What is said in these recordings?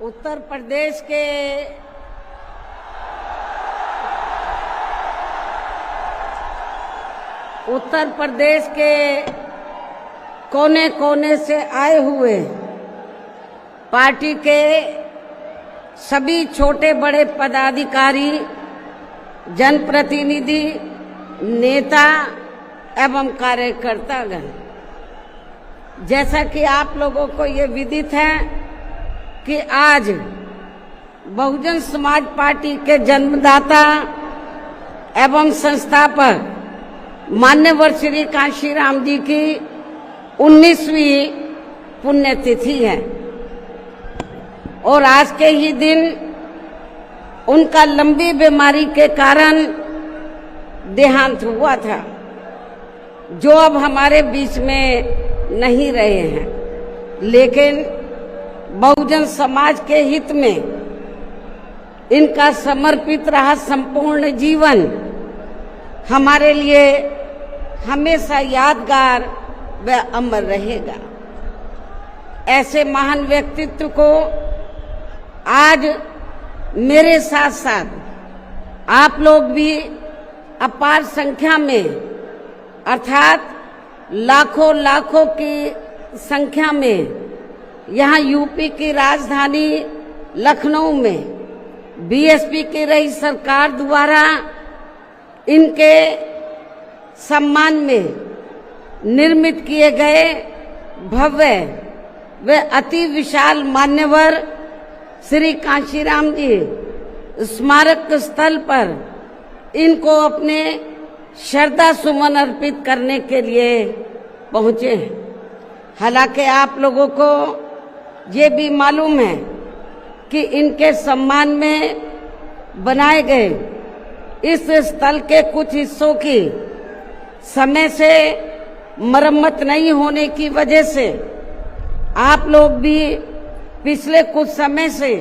उत्तर प्रदेश के कोने कोने से आए हुए पार्टी के सभी छोटे बड़े पदाधिकारी, जनप्रतिनिधि, नेता एवं कार्यकर्तागण, जैसा कि आप लोगों को ये विदित है कि आज बहुजन समाज पार्टी के जन्मदाता एवं संस्थापक मान्यवर श्री कांशीराम जी की 19वीं पुण्यतिथि है और आज के ही दिन उनका लंबी बीमारी के कारण देहांत हुआ था, जो अब हमारे बीच में नहीं रहे हैं। लेकिन बहुजन समाज के हित में इनका समर्पित रहा संपूर्ण जीवन हमारे लिए हमेशा यादगार व अमर रहेगा। ऐसे महान व्यक्तित्व को आज मेरे साथ साथ आप लोग भी अपार संख्या में, अर्थात लाखों लाखों की संख्या में यहाँ यूपी की राजधानी लखनऊ में बीएसपी की रही सरकार द्वारा इनके सम्मान में निर्मित किए गए भव्य व अति विशाल मान्यवर श्री कांशीराम जी स्मारक स्थल पर इनको अपने श्रद्धा सुमन अर्पित करने के लिए पहुंचे हैं। हालांकि आप लोगों को ये भी मालूम है कि इनके सम्मान में बनाए गए इस स्थल के कुछ हिस्सों की समय से मरम्मत नहीं होने की वजह से आप लोग भी पिछले कुछ समय से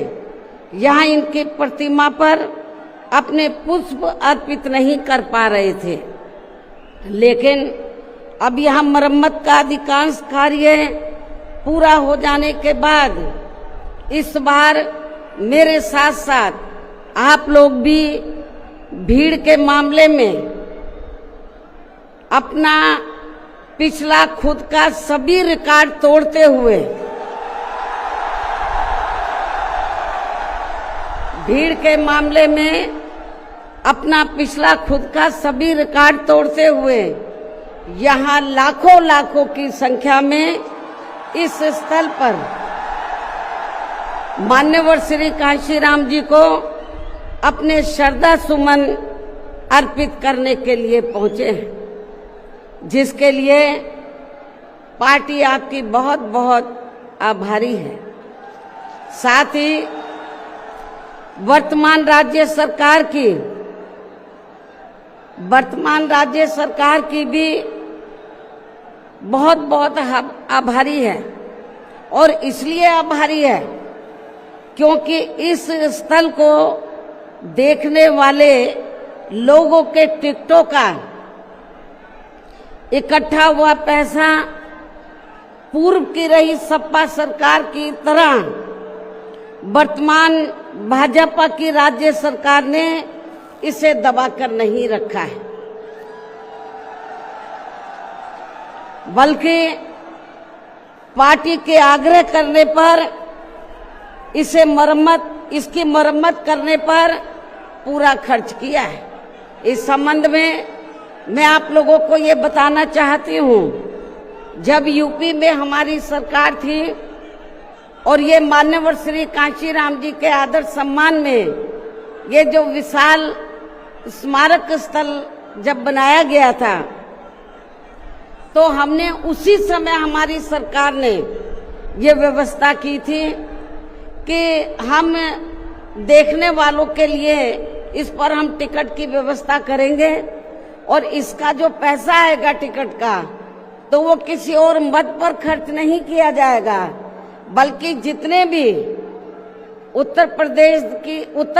यहाँ इनकी प्रतिमा पर अपने पुष्प अर्पित नहीं कर पा रहे थे। लेकिन अब यहाँ मरम्मत का अधिकांश कार्य पूरा हो जाने के बाद इस बार मेरे साथ साथ आप लोग भी भीड़ के मामले में अपना पिछला खुद का सभी रिकॉर्ड तोड़ते हुए अपना पिछला खुद का सभी रिकॉर्ड तोड़ते हुए यहाँ लाखों लाखों की संख्या में इस स्थल पर मान्यवर श्री कांशीराम जी को अपने श्रद्धा सुमन अर्पित करने के लिए पहुंचे हैं, जिसके लिए पार्टी आपकी बहुत बहुत आभारी है। साथ ही वर्तमान राज्य सरकार की भी बहुत बहुत आभारी है और इसलिए आभारी है क्योंकि इस स्थल को देखने वाले लोगों के टिकटों का इकट्ठा हुआ पैसा पूर्व की रही सपा सरकार की तरह वर्तमान भाजपा की राज्य सरकार ने इसे दबाकर नहीं रखा है, बल्कि पार्टी के आग्रह करने पर इसकी मरम्मत करने पर पूरा खर्च किया है। इस संबंध में मैं आप लोगों को ये बताना चाहती हूँ, जब यूपी में हमारी सरकार थी और ये मान्यवर श्री कांशीराम जी के आदर सम्मान में ये जो विशाल स्मारक स्थल जब बनाया गया था, तो हमने उसी समय हमारी सरकार ने ये व्यवस्था की थी कि हम देखने वालों के लिए इस पर हम टिकट की व्यवस्था करेंगे और इसका जो पैसा आएगा टिकट का, तो वो किसी और मद पर खर्च नहीं किया जाएगा, बल्कि जितने भी उत्तर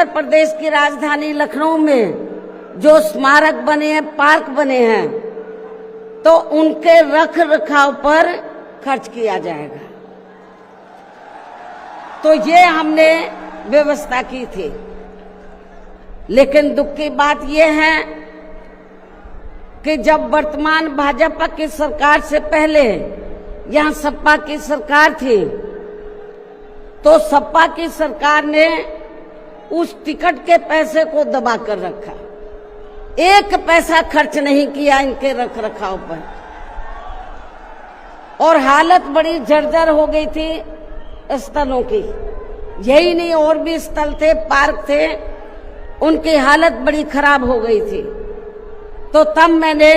प्रदेश की राजधानी लखनऊ में जो स्मारक बने हैं, पार्क बने हैं, तो उनके रख रखाव पर खर्च किया जाएगा। तो ये हमने व्यवस्था की थी। लेकिन दुख की बात यह है कि जब वर्तमान भाजपा की सरकार से पहले यहाँ सपा की सरकार थी, तो सपा की सरकार ने उस टिकट के पैसे को दबा कर रखा, एक पैसा खर्च नहीं किया इनके रख रखाव पर, और हालत बड़ी जर्जर हो गई थी स्थलों की। यही नहीं, और भी स्थल थे, पार्क थे, उनकी हालत बड़ी खराब हो गई थी। तो तब मैंने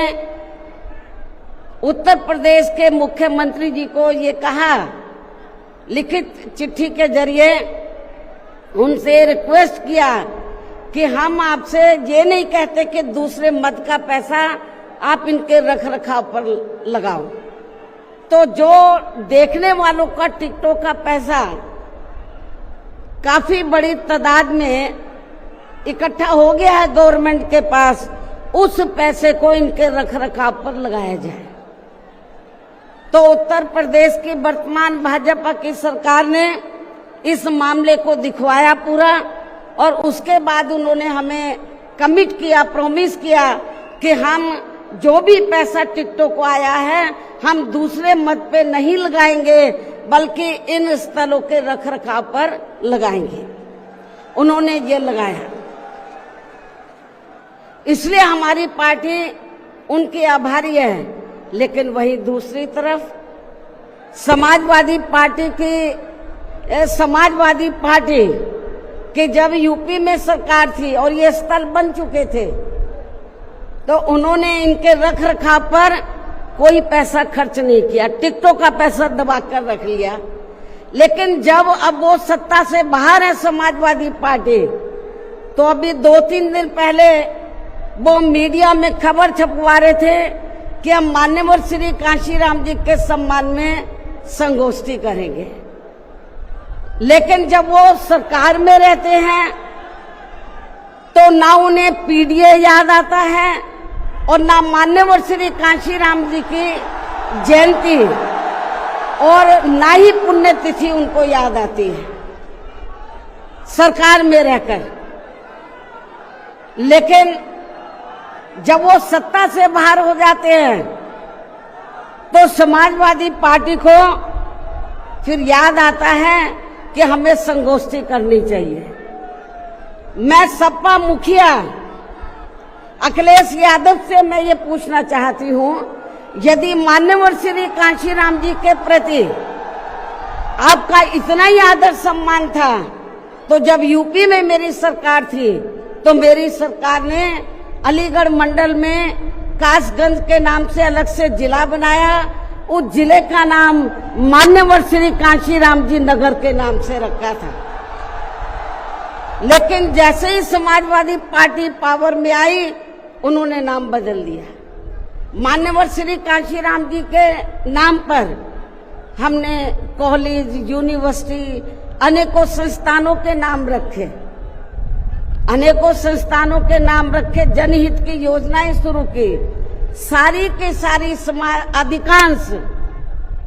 उत्तर प्रदेश के मुख्यमंत्री जी को ये कहा, लिखित चिट्ठी के जरिए उनसे रिक्वेस्ट किया कि हम आपसे ये नहीं कहते कि दूसरे मत का पैसा आप इनके रख रखाव पर लगाओ। तो जो देखने वालों का टिकटों का पैसा काफी बड़ी तादाद में इकट्ठा हो गया है गवर्नमेंट के पास, उस पैसे को इनके रख रखाव पर लगाया जाए। तो उत्तर प्रदेश की वर्तमान भाजपा की सरकार ने इस मामले को दिखवाया पूरा, और उसके बाद उन्होंने हमें कमिट किया, प्रॉमिस किया कि हम जो भी पैसा टिकटों को आया है हम दूसरे मत पे नहीं लगाएंगे, बल्कि इन स्थलों के रख रखाव पर लगाएंगे। उन्होंने ये लगाया, इसलिए हमारी पार्टी उनकी आभारी है। लेकिन वहीं दूसरी तरफ समाजवादी पार्टी कि जब यूपी में सरकार थी और ये स्थल बन चुके थे, तो उन्होंने इनके रख रखाव पर कोई पैसा खर्च नहीं किया, टिकटों का पैसा दबा कर रख लिया। लेकिन जब अब वो सत्ता से बाहर है समाजवादी पार्टी, तो अभी 2-3 दिन पहले वो मीडिया में खबर छपवा रहे थे कि हम मान्यवर श्री कांशीराम जी के सम्मान में संगोष्ठी करेंगे। लेकिन जब वो सरकार में रहते हैं तो ना उन्हें पीडीए याद आता है और ना मान्यवर श्री कांशीराम जी की जयंती और ना ही पुण्यतिथि उनको याद आती है सरकार में रहकर। लेकिन जब वो सत्ता से बाहर हो जाते हैं तो समाजवादी पार्टी को फिर याद आता है कि हमें संगोष्ठी करनी चाहिए। मैं सपा मुखिया अखिलेश यादव से मैं ये पूछना चाहती हूँ, यदि मान्यवर श्री कांशीराम जी के प्रति आपका इतना ही आदर सम्मान था, तो जब यूपी में मेरी सरकार थी तो मेरी सरकार ने अलीगढ़ मंडल में कासगंज के नाम से अलग से जिला बनाया, उस जिले का नाम मान्यवर श्री कांशीराम जी नगर के नाम से रखा था। लेकिन जैसे ही समाजवादी पार्टी पावर में आई, उन्होंने नाम बदल दिया। मान्यवर श्री कांशीराम जी के नाम पर हमने कॉलेज, यूनिवर्सिटी, अनेकों संस्थानों के नाम रखे, अनेकों संस्थानों के नाम रखे, जनहित की योजनाएं शुरू की। सारी के सारी अधिकांश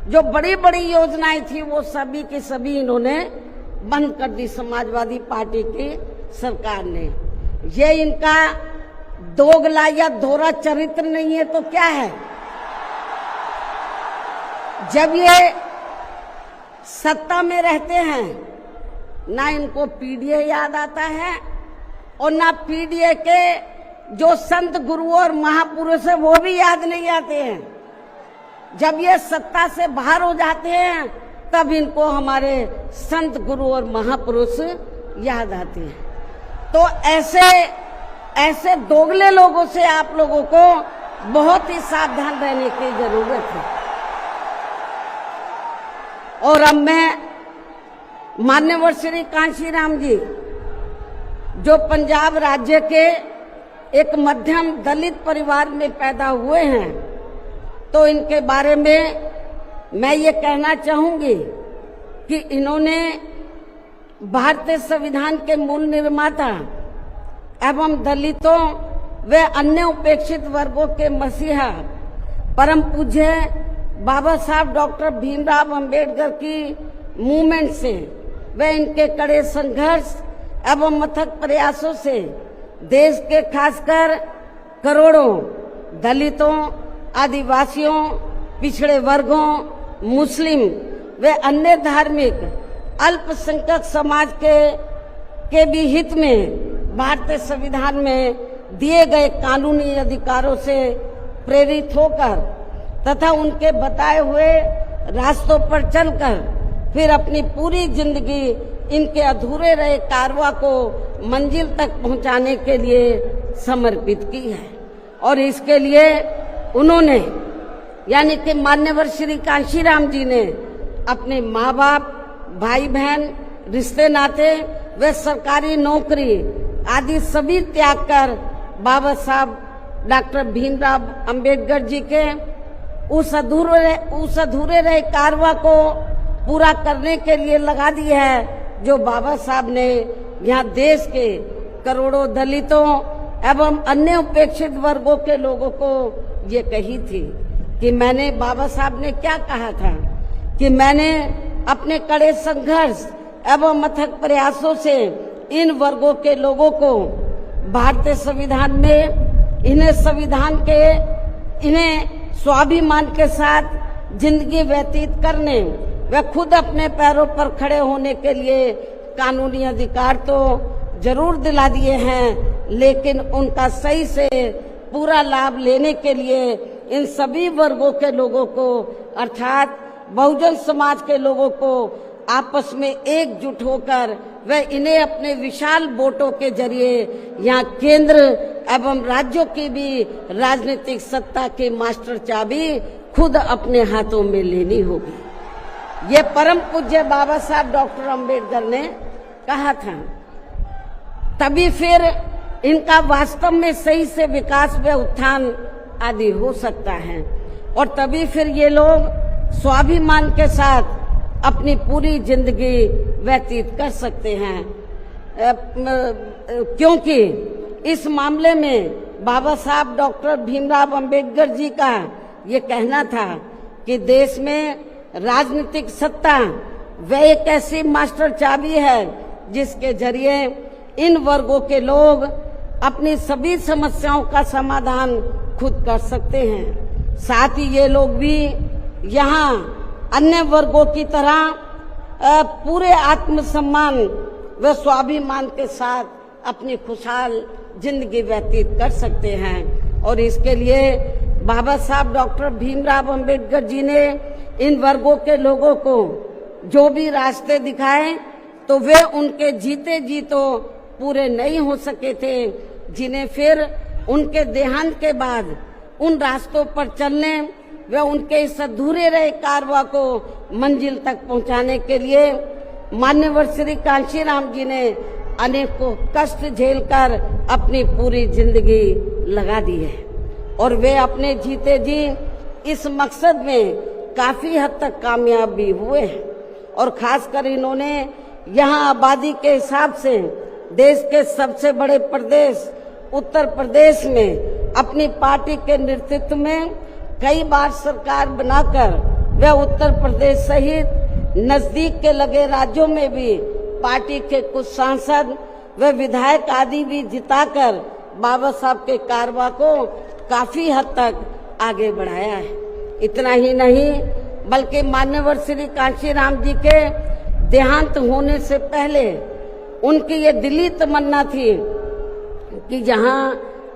जो बड़ी बड़ी योजनाएं थी वो सभी की सभी इन्होंने बंद कर दी समाजवादी पार्टी की सरकार ने। ये इनका दोगला या दोहरा चरित्र नहीं है तो क्या है? जब ये सत्ता में रहते हैं ना इनको पीडीए याद आता है और ना पीडीए के जो संत गुरु और महापुरुष है वो भी याद नहीं आते हैं। जब ये सत्ता से बाहर हो जाते हैं तब इनको हमारे संत गुरु और महापुरुष याद आते हैं। तो ऐसे दोगले लोगों से आप लोगों को बहुत ही सावधान रहने की जरूरत है। और अब मैं मान्यवर श्री कांशीराम जी जो पंजाब राज्य के एक मध्यम दलित परिवार में पैदा हुए हैं, तो इनके बारे में मैं ये कहना चाहूंगी कि इन्होंने भारतीय संविधान के मूल निर्माता एवं दलितों व अन्य उपेक्षित वर्गों के मसीहा परम पूज्य बाबा साहब डॉक्टर भीमराव अंबेडकर की मूवमेंट से व इनके कड़े संघर्ष एवं अथक प्रयासों से देश के खासकर करोड़ों दलितों, आदिवासियों, पिछड़े वर्गों, मुस्लिम व अन्य धार्मिक अल्पसंख्यक समाज के भी हित में भारतीय संविधान में दिए गए कानूनी अधिकारों से प्रेरित होकर तथा उनके बताए हुए रास्तों पर चलकर फिर अपनी पूरी जिंदगी इनके अधूरे रहे कारवां को मंजिल तक पहुंचाने के लिए समर्पित की है। और इसके लिए उन्होंने यानी कि मान्यवर श्री कांशीराम जी ने अपने माँ बाप, भाई बहन, रिश्ते नाते व सरकारी नौकरी आदि सभी त्याग कर बाबा साहब डॉक्टर भीमराव अंबेडकर जी के उस अधूरे रहे कारवां को पूरा करने के लिए लगा दी है, जो बाबा साहब ने यहाँ देश के करोड़ों दलितों एवं अन्य उपेक्षित वर्गों के लोगों को ये कही थी कि मैंने, बाबा साहब ने क्या कहा था कि मैंने अपने कड़े संघर्ष एवं अथक प्रयासों से इन वर्गों के लोगों को भारतीय संविधान में इन्हें स्वाभिमान के साथ जिंदगी व्यतीत करने व खुद अपने पैरों पर खड़े होने के लिए कानूनी अधिकार तो जरूर दिला दिए हैं, लेकिन उनका सही से पूरा लाभ लेने के लिए इन सभी वर्गों के लोगों को अर्थात बहुजन समाज के लोगों को आपस में एकजुट होकर व इन्हें अपने विशाल वोटों के जरिए यहाँ केंद्र एवं राज्यों की भी राजनीतिक सत्ता की मास्टर चाबी खुद अपने हाथों में लेनी होगी। ये परम पूज्य बाबा साहब डॉक्टर अंबेडकर ने कहा था। तभी फिर इनका वास्तव में सही से विकास व उत्थान आदि हो सकता है और तभी फिर ये लोग स्वाभिमान के साथ अपनी पूरी जिंदगी व्यतीत कर सकते हैं, क्योंकि इस मामले में बाबा साहब डॉक्टर भीमराव अंबेडकर जी का ये कहना था कि देश में राजनीतिक सत्ता वह एक ऐसी मास्टर चाबी है जिसके जरिए इन वर्गों के लोग अपनी सभी समस्याओं का समाधान खुद कर सकते हैं। साथ ही ये लोग भी यहाँ अन्य वर्गों की तरह पूरे आत्मसम्मान व स्वाभिमान के साथ अपनी खुशहाल जिंदगी व्यतीत कर सकते हैं। और इसके लिए बाबा साहब डॉक्टर भीमराव अंबेडकर जी ने इन वर्गों के लोगों को जो भी रास्ते दिखाए तो वे उनके जीते जी तो पूरे नहीं हो सके थे, जिन्हें फिर उनके देहांत के बाद उन रास्तों पर चलने व उनके इस अधूरे रहे कारवां को मंजिल तक पहुंचाने के लिए मान्यवर श्री कांशीराम जी ने अनेकों कष्ट झेलकर अपनी पूरी जिंदगी लगा दी है और वे अपने जीते जी इस मकसद में काफी हद तक कामयाब भी हुए हैं। और खासकर इन्होंने यहाँ आबादी के हिसाब से देश के सबसे बड़े प्रदेश उत्तर प्रदेश में अपनी पार्टी के नेतृत्व में कई बार सरकार बनाकर वे उत्तर प्रदेश सहित नजदीक के लगे राज्यों में भी पार्टी के कुछ सांसद व विधायक आदि भी जिताकर बाबा साहब के कारवां को काफी हद तक आगे बढ़ाया है। इतना ही नहीं बल्कि मान्यवर श्री कांशीराम जी के देहांत होने से पहले उनकी ये दिली तमन्ना थी कि जहां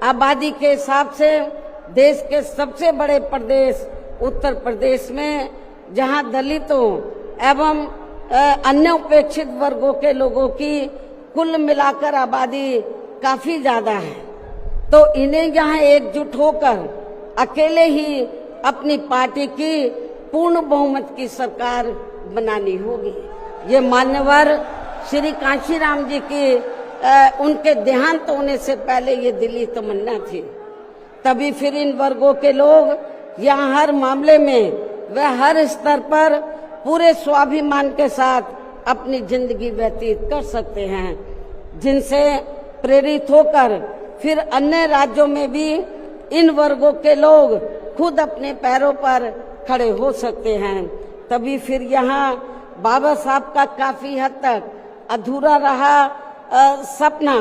आबादी के हिसाब से देश के सबसे बड़े प्रदेश उत्तर प्रदेश में जहां दलितों एवं अन्य उपेक्षित वर्गों के लोगों की कुल मिलाकर आबादी काफी ज्यादा है, तो इन्हें यहाँ एकजुट होकर अकेले ही अपनी पार्टी की पूर्ण बहुमत की सरकार बनानी होगी। ये मान्यवर श्री कांशीराम जी की उनके देहांत होने से पहले ये दिली तमन्ना थी। तभी फिर इन वर्गों के लोग यहाँ हर मामले में व हर स्तर पर पूरे स्वाभिमान के साथ अपनी जिंदगी व्यतीत कर सकते हैं, जिनसे प्रेरित होकर फिर अन्य राज्यों में भी इन वर्गों के लोग खुद अपने पैरों पर खड़े हो सकते हैं। तभी फिर यहाँ बाबा साहब का काफी हद तक अधूरा रहा सपना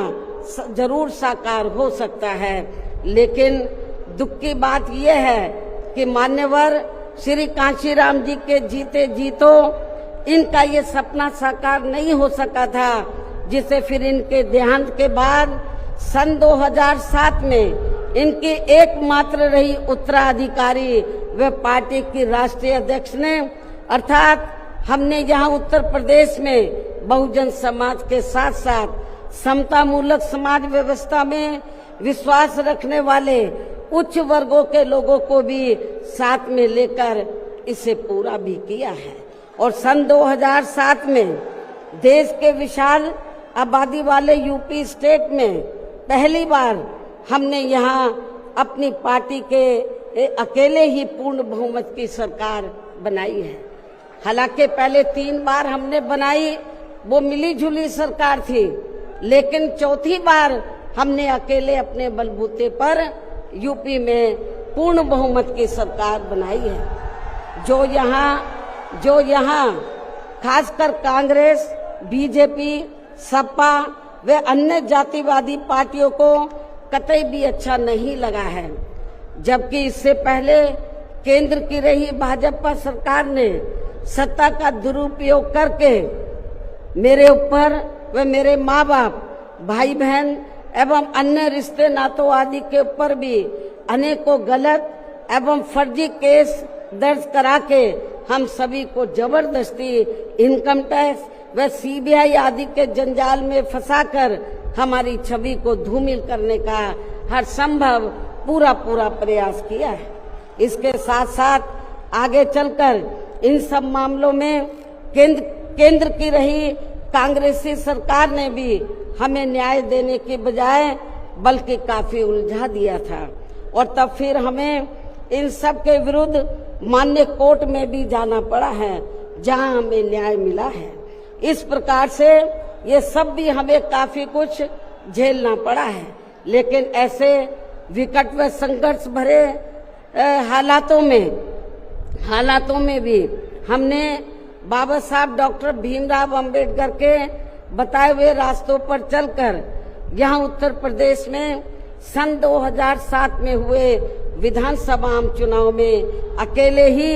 जरूर साकार हो सकता है, लेकिन दुख की बात यह है कि मान्यवर श्री कांशीराम जी के जीते जीतो इनका ये सपना साकार नहीं हो सका था, जिसे फिर इनके देहांत के बाद सन 2007 में इनकी एकमात्र रही उत्तराधिकारी व पार्टी की राष्ट्रीय अध्यक्ष ने, अर्थात हमने यहाँ उत्तर प्रदेश में बहुजन समाज के साथ साथ समतामूलक समाज व्यवस्था में विश्वास रखने वाले उच्च वर्गों के लोगों को भी साथ में लेकर इसे पूरा भी किया है। और सन 2007 में देश के विशाल आबादी वाले यूपी स्टेट में पहली बार हमने यहाँ अपनी पार्टी के अकेले ही पूर्ण बहुमत की सरकार बनाई है। हालांकि पहले 3 बार हमने बनाई, वो मिली जुली सरकार थी, लेकिन चौथी बार हमने अकेले अपने बलबूते पर यूपी में पूर्ण बहुमत की सरकार बनाई है। जो यहाँ खासकर कांग्रेस, बीजेपी, सपा व अन्य जातिवादी पार्टियों को कतई भी अच्छा नहीं लगा है, जबकि इससे पहले केंद्र की रही भाजपा सरकार ने सत्ता का दुरुपयोग करके मेरे ऊपर व मेरे माँ बाप, भाई बहन एवं अन्य रिश्ते नातों आदि के ऊपर भी अनेकों गलत एवं फर्जी केस दर्ज करा के हम सभी को जबरदस्ती इनकम टैक्स व सीबीआई आदि के जंजाल में फंसाकर हमारी छवि को धूमिल करने का हर संभव पूरा प्रयास किया है। इसके साथ साथ आगे चलकर इन सब मामलों में केंद्र की रही कांग्रेसी सरकार ने भी हमें न्याय देने के बजाय बल्कि काफी उलझा दिया था, और तब फिर हमें इन सब के विरुद्ध मान्य कोर्ट में भी जाना पड़ा है, जहां हमें न्याय मिला है। इस प्रकार से ये सब भी हमें काफी कुछ झेलना पड़ा है, लेकिन ऐसे विकट व संघर्ष भरे हालातों में भी हमने बाबा साहब डॉक्टर भीमराव अंबेडकर के बताए हुए रास्तों पर चलकर यहाँ उत्तर प्रदेश में सन 2007 में हुए विधानसभा चुनाव में अकेले ही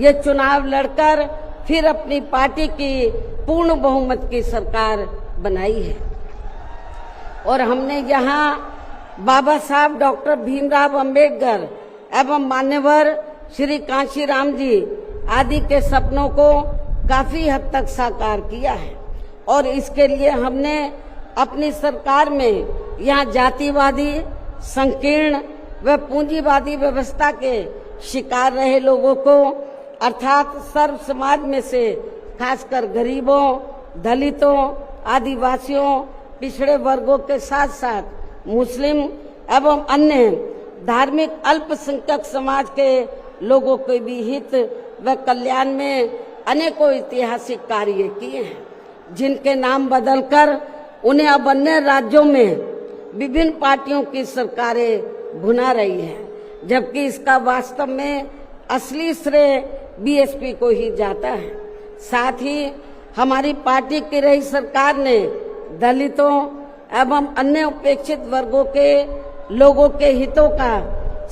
ये चुनाव लड़कर फिर अपनी पार्टी की पूर्ण बहुमत की सरकार बनाई है। और हमने यहाँ बाबा साहब डॉक्टर भीमराव अंबेडकर एवं मान्यवर श्री कांशीराम जी आदि के सपनों को काफी हद तक साकार किया है, और इसके लिए हमने अपनी सरकार में यहाँ जातिवादी, संकीर्ण व पूंजीवादी व्यवस्था के शिकार रहे लोगों को, अर्थात सर्व समाज में से खासकर गरीबों, दलितों, आदिवासियों, पिछड़े वर्गों के साथ साथ मुस्लिम एवं अन्य धार्मिक अल्पसंख्यक समाज के लोगों के भी हित व कल्याण में अनेकों ऐतिहासिक कार्य किए हैं, जिनके नाम बदलकर उन्हें अब अन्य राज्यों में विभिन्न पार्टियों की सरकारें भुना रही है, जबकि इसका वास्तव में असली श्रेय बीएसपी को ही जाता है। साथ ही हमारी पार्टी की रही सरकार ने दलितों एवं अन्य उपेक्षित वर्गों के लोगों के हितों का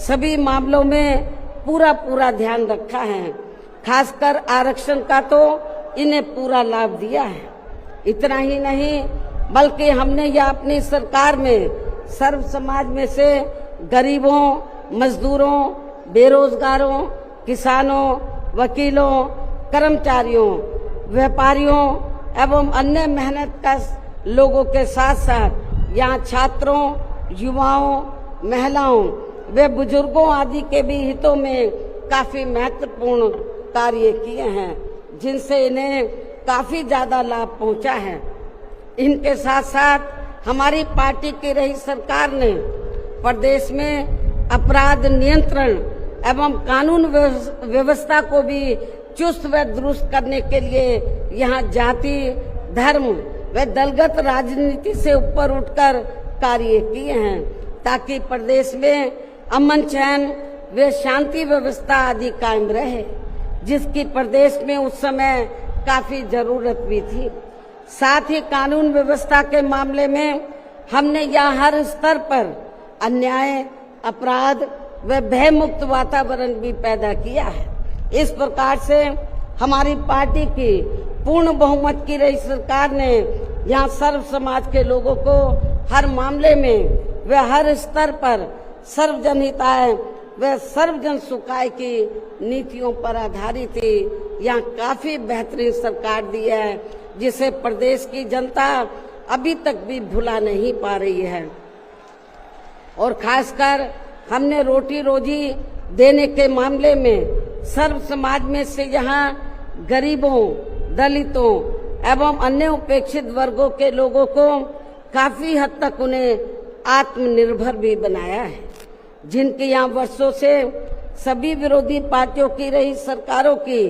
सभी मामलों में पूरा ध्यान रखा है। खासकर आरक्षण का तो इन्हें पूरा लाभ दिया है। इतना ही नहीं, बल्कि हमने यह अपनी सरकार में सर्व समाज में से गरीबों, मजदूरों, बेरोजगारों, किसानों, वकीलों, कर्मचारियों, व्यापारियों एवं अन्य मेहनतकश लोगों के साथ साथ यहाँ छात्रों, युवाओं, महिलाओं व बुजुर्गों आदि के भी हितों में काफी महत्वपूर्ण कार्य किए हैं, जिनसे इन्हें काफी ज्यादा लाभ पहुंचा है। इनके साथ साथ हमारी पार्टी की रही सरकार ने प्रदेश में अपराध नियंत्रण एवं कानून व्यवस्था को भी चुस्त व दुरुस्त करने के लिए यहाँ जाति, धर्म व दलगत राजनीति से ऊपर उठकर कार्य किए हैं, ताकि प्रदेश में अमन चैन व शांति व्यवस्था आदि कायम रहे, जिसकी प्रदेश में उस समय काफी जरूरत भी थी। साथ ही कानून व्यवस्था के मामले में हमने यहाँ हर स्तर पर अन्याय, अपराध व भय मुक्त वातावरण भी पैदा किया है। इस प्रकार से हमारी पार्टी की पूर्ण बहुमत की रही सरकार ने यहाँ सर्व समाज के लोगों को हर मामले में व हर स्तर पर सर्वजन हिताय व सर्वजन सुखाय की नीतियों पर आधारित ही यहाँ काफी बेहतरीन सरकार दी है, जिसे प्रदेश की जनता अभी तक भी भुला नहीं पा रही है। और खासकर हमने रोटी रोजी देने के मामले में सर्व समाज में से यहाँ गरीबों, दलितों एवं अन्य उपेक्षित वर्गों के लोगों को काफी हद तक उन्हें आत्मनिर्भर भी बनाया है, जिनके यहाँ वर्षों से सभी विरोधी पार्टियों की रही सरकारों की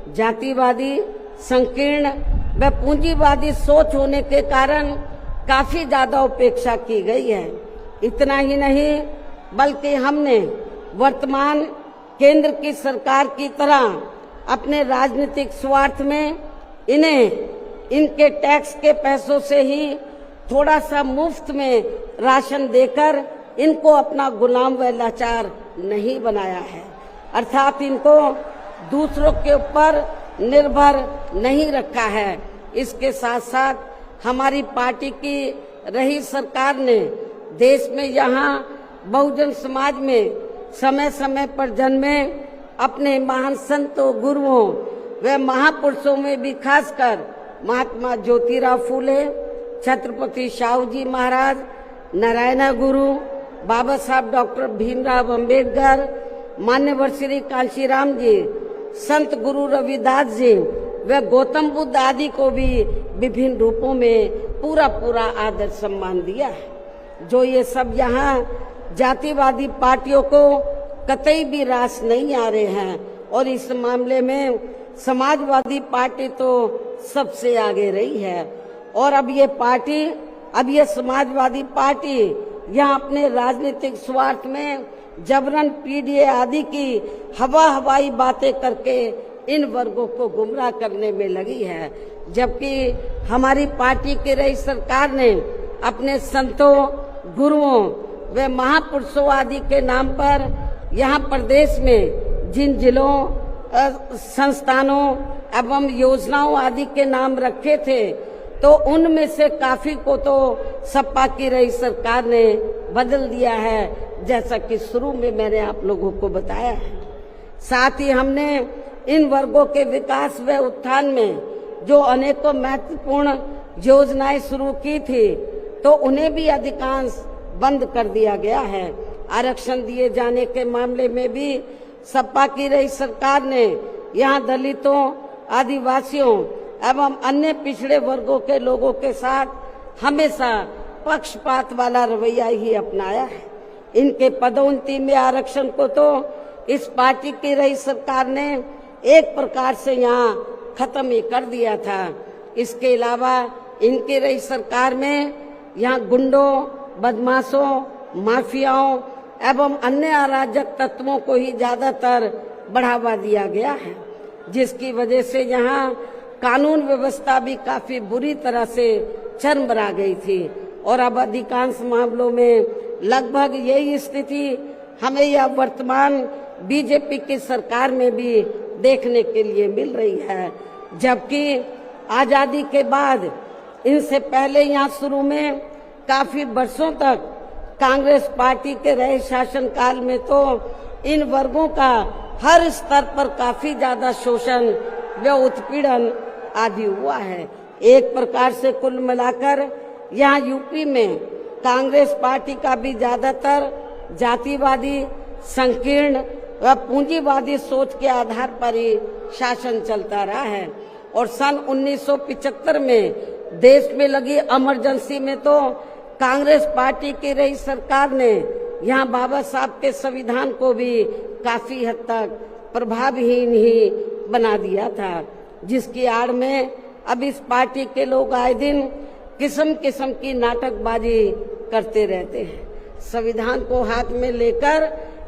जातिवादी, संकीर्ण व पूंजीवादी सोच होने के कारण काफी ज्यादा उपेक्षा की गई है। इतना ही नहीं बल्कि हमने वर्तमान केंद्र की सरकार की तरह अपने राजनीतिक स्वार्थ में इनके टैक्स के पैसों से ही थोड़ा सा मुफ्त में राशन देकर इनको अपना गुलाम व लाचार नहीं बनाया है, अर्थात इनको दूसरों के ऊपर निर्भर नहीं रखा है। इसके साथ साथ हमारी पार्टी की रही सरकार ने देश में यहाँ बहुजन समाज में समय समय पर जन्मे अपने महान संतों, गुरुओं व महापुरुषों में भी खासकर महात्मा ज्योतिराव फूले, छत्रपति शाहू जी महाराज, नारायण गुरु, बाबा साहब डॉक्टर भीमराव अंबेडकर, मान्यवर श्री कांशीराम जी, संत गुरु रविदास जी व गौतम बुद्ध आदि को भी विभिन्न रूपों में पूरा आदर सम्मान दिया है। जो ये सब यहाँ जातिवादी पार्टियों को कतई भी रास नहीं आ रहे हैं, और इस मामले में समाजवादी पार्टी तो सबसे आगे रही है। और अब ये समाजवादी पार्टी यहाँ अपने राजनीतिक स्वार्थ में जबरन पीडीए आदि की हवाई बातें करके इन वर्गों को गुमराह करने में लगी है, जबकि हमारी पार्टी की रही सरकार ने अपने संतों, गुरुओं व महापुरुषों आदि के नाम पर यहाँ प्रदेश में जिन जिलों, संस्थानों एवं योजनाओं आदि के नाम रखे थे, तो उनमें से काफी को तो सपा की रही सरकार ने बदल दिया है, जैसा कि शुरू में मैंने आप लोगों को बताया है। साथ ही हमने इन वर्गों के विकास व उत्थान में जो अनेकों महत्वपूर्ण योजनाएं शुरू की थी, तो उन्हें भी अधिकांश बंद कर दिया गया है। आरक्षण दिए जाने के मामले में भी सपा की रही सरकार ने यहाँ दलितों, आदिवासियों एवं अन्य पिछड़े वर्गों के लोगों के साथ हमेशा पक्षपात वाला रवैया ही अपनाया है। इनके पदोन्नति में आरक्षण को तो इस पार्टी की रही सरकार ने एक प्रकार से यहाँ खत्म ही कर दिया था। इसके अलावा इनकी रही सरकार में यहाँ गुंडों, बदमाशों, माफियाओं एवं अन्य अराजक तत्वों को ही ज्यादातर बढ़ावा दिया गया है, जिसकी वजह से यहाँ कानून व्यवस्था भी काफी बुरी तरह से चरमरा गई थी। और अब अधिकांश मामलों में लगभग यही स्थिति हमें यह वर्तमान बीजेपी की सरकार में भी देखने के लिए मिल रही है, जबकि आजादी के बाद इनसे पहले यहाँ शुरू में काफी वर्षों तक कांग्रेस पार्टी के रहे शासनकाल में तो इन वर्गों का हर स्तर पर काफी ज्यादा शोषण व उत्पीड़न आदि हुआ है। एक प्रकार से कुल मिलाकर यहाँ यूपी में कांग्रेस पार्टी का भी ज्यादातर जातिवादी, संकीर्ण व पूंजीवादी सोच के आधार पर ही शासन चलता रहा है। और सन 1975 में देश में लगी इमरजेंसी में तो कांग्रेस पार्टी की रही सरकार ने यहाँ बाबा साहब के संविधान को भी काफी हद तक प्रभावहीन ही बना दिया था, जिसकी आड़ में अब इस पार्टी के लोग आए दिन किस्म किस्म की नाटकबाजी करते रहते हैं। संविधान को हाथ में लेकर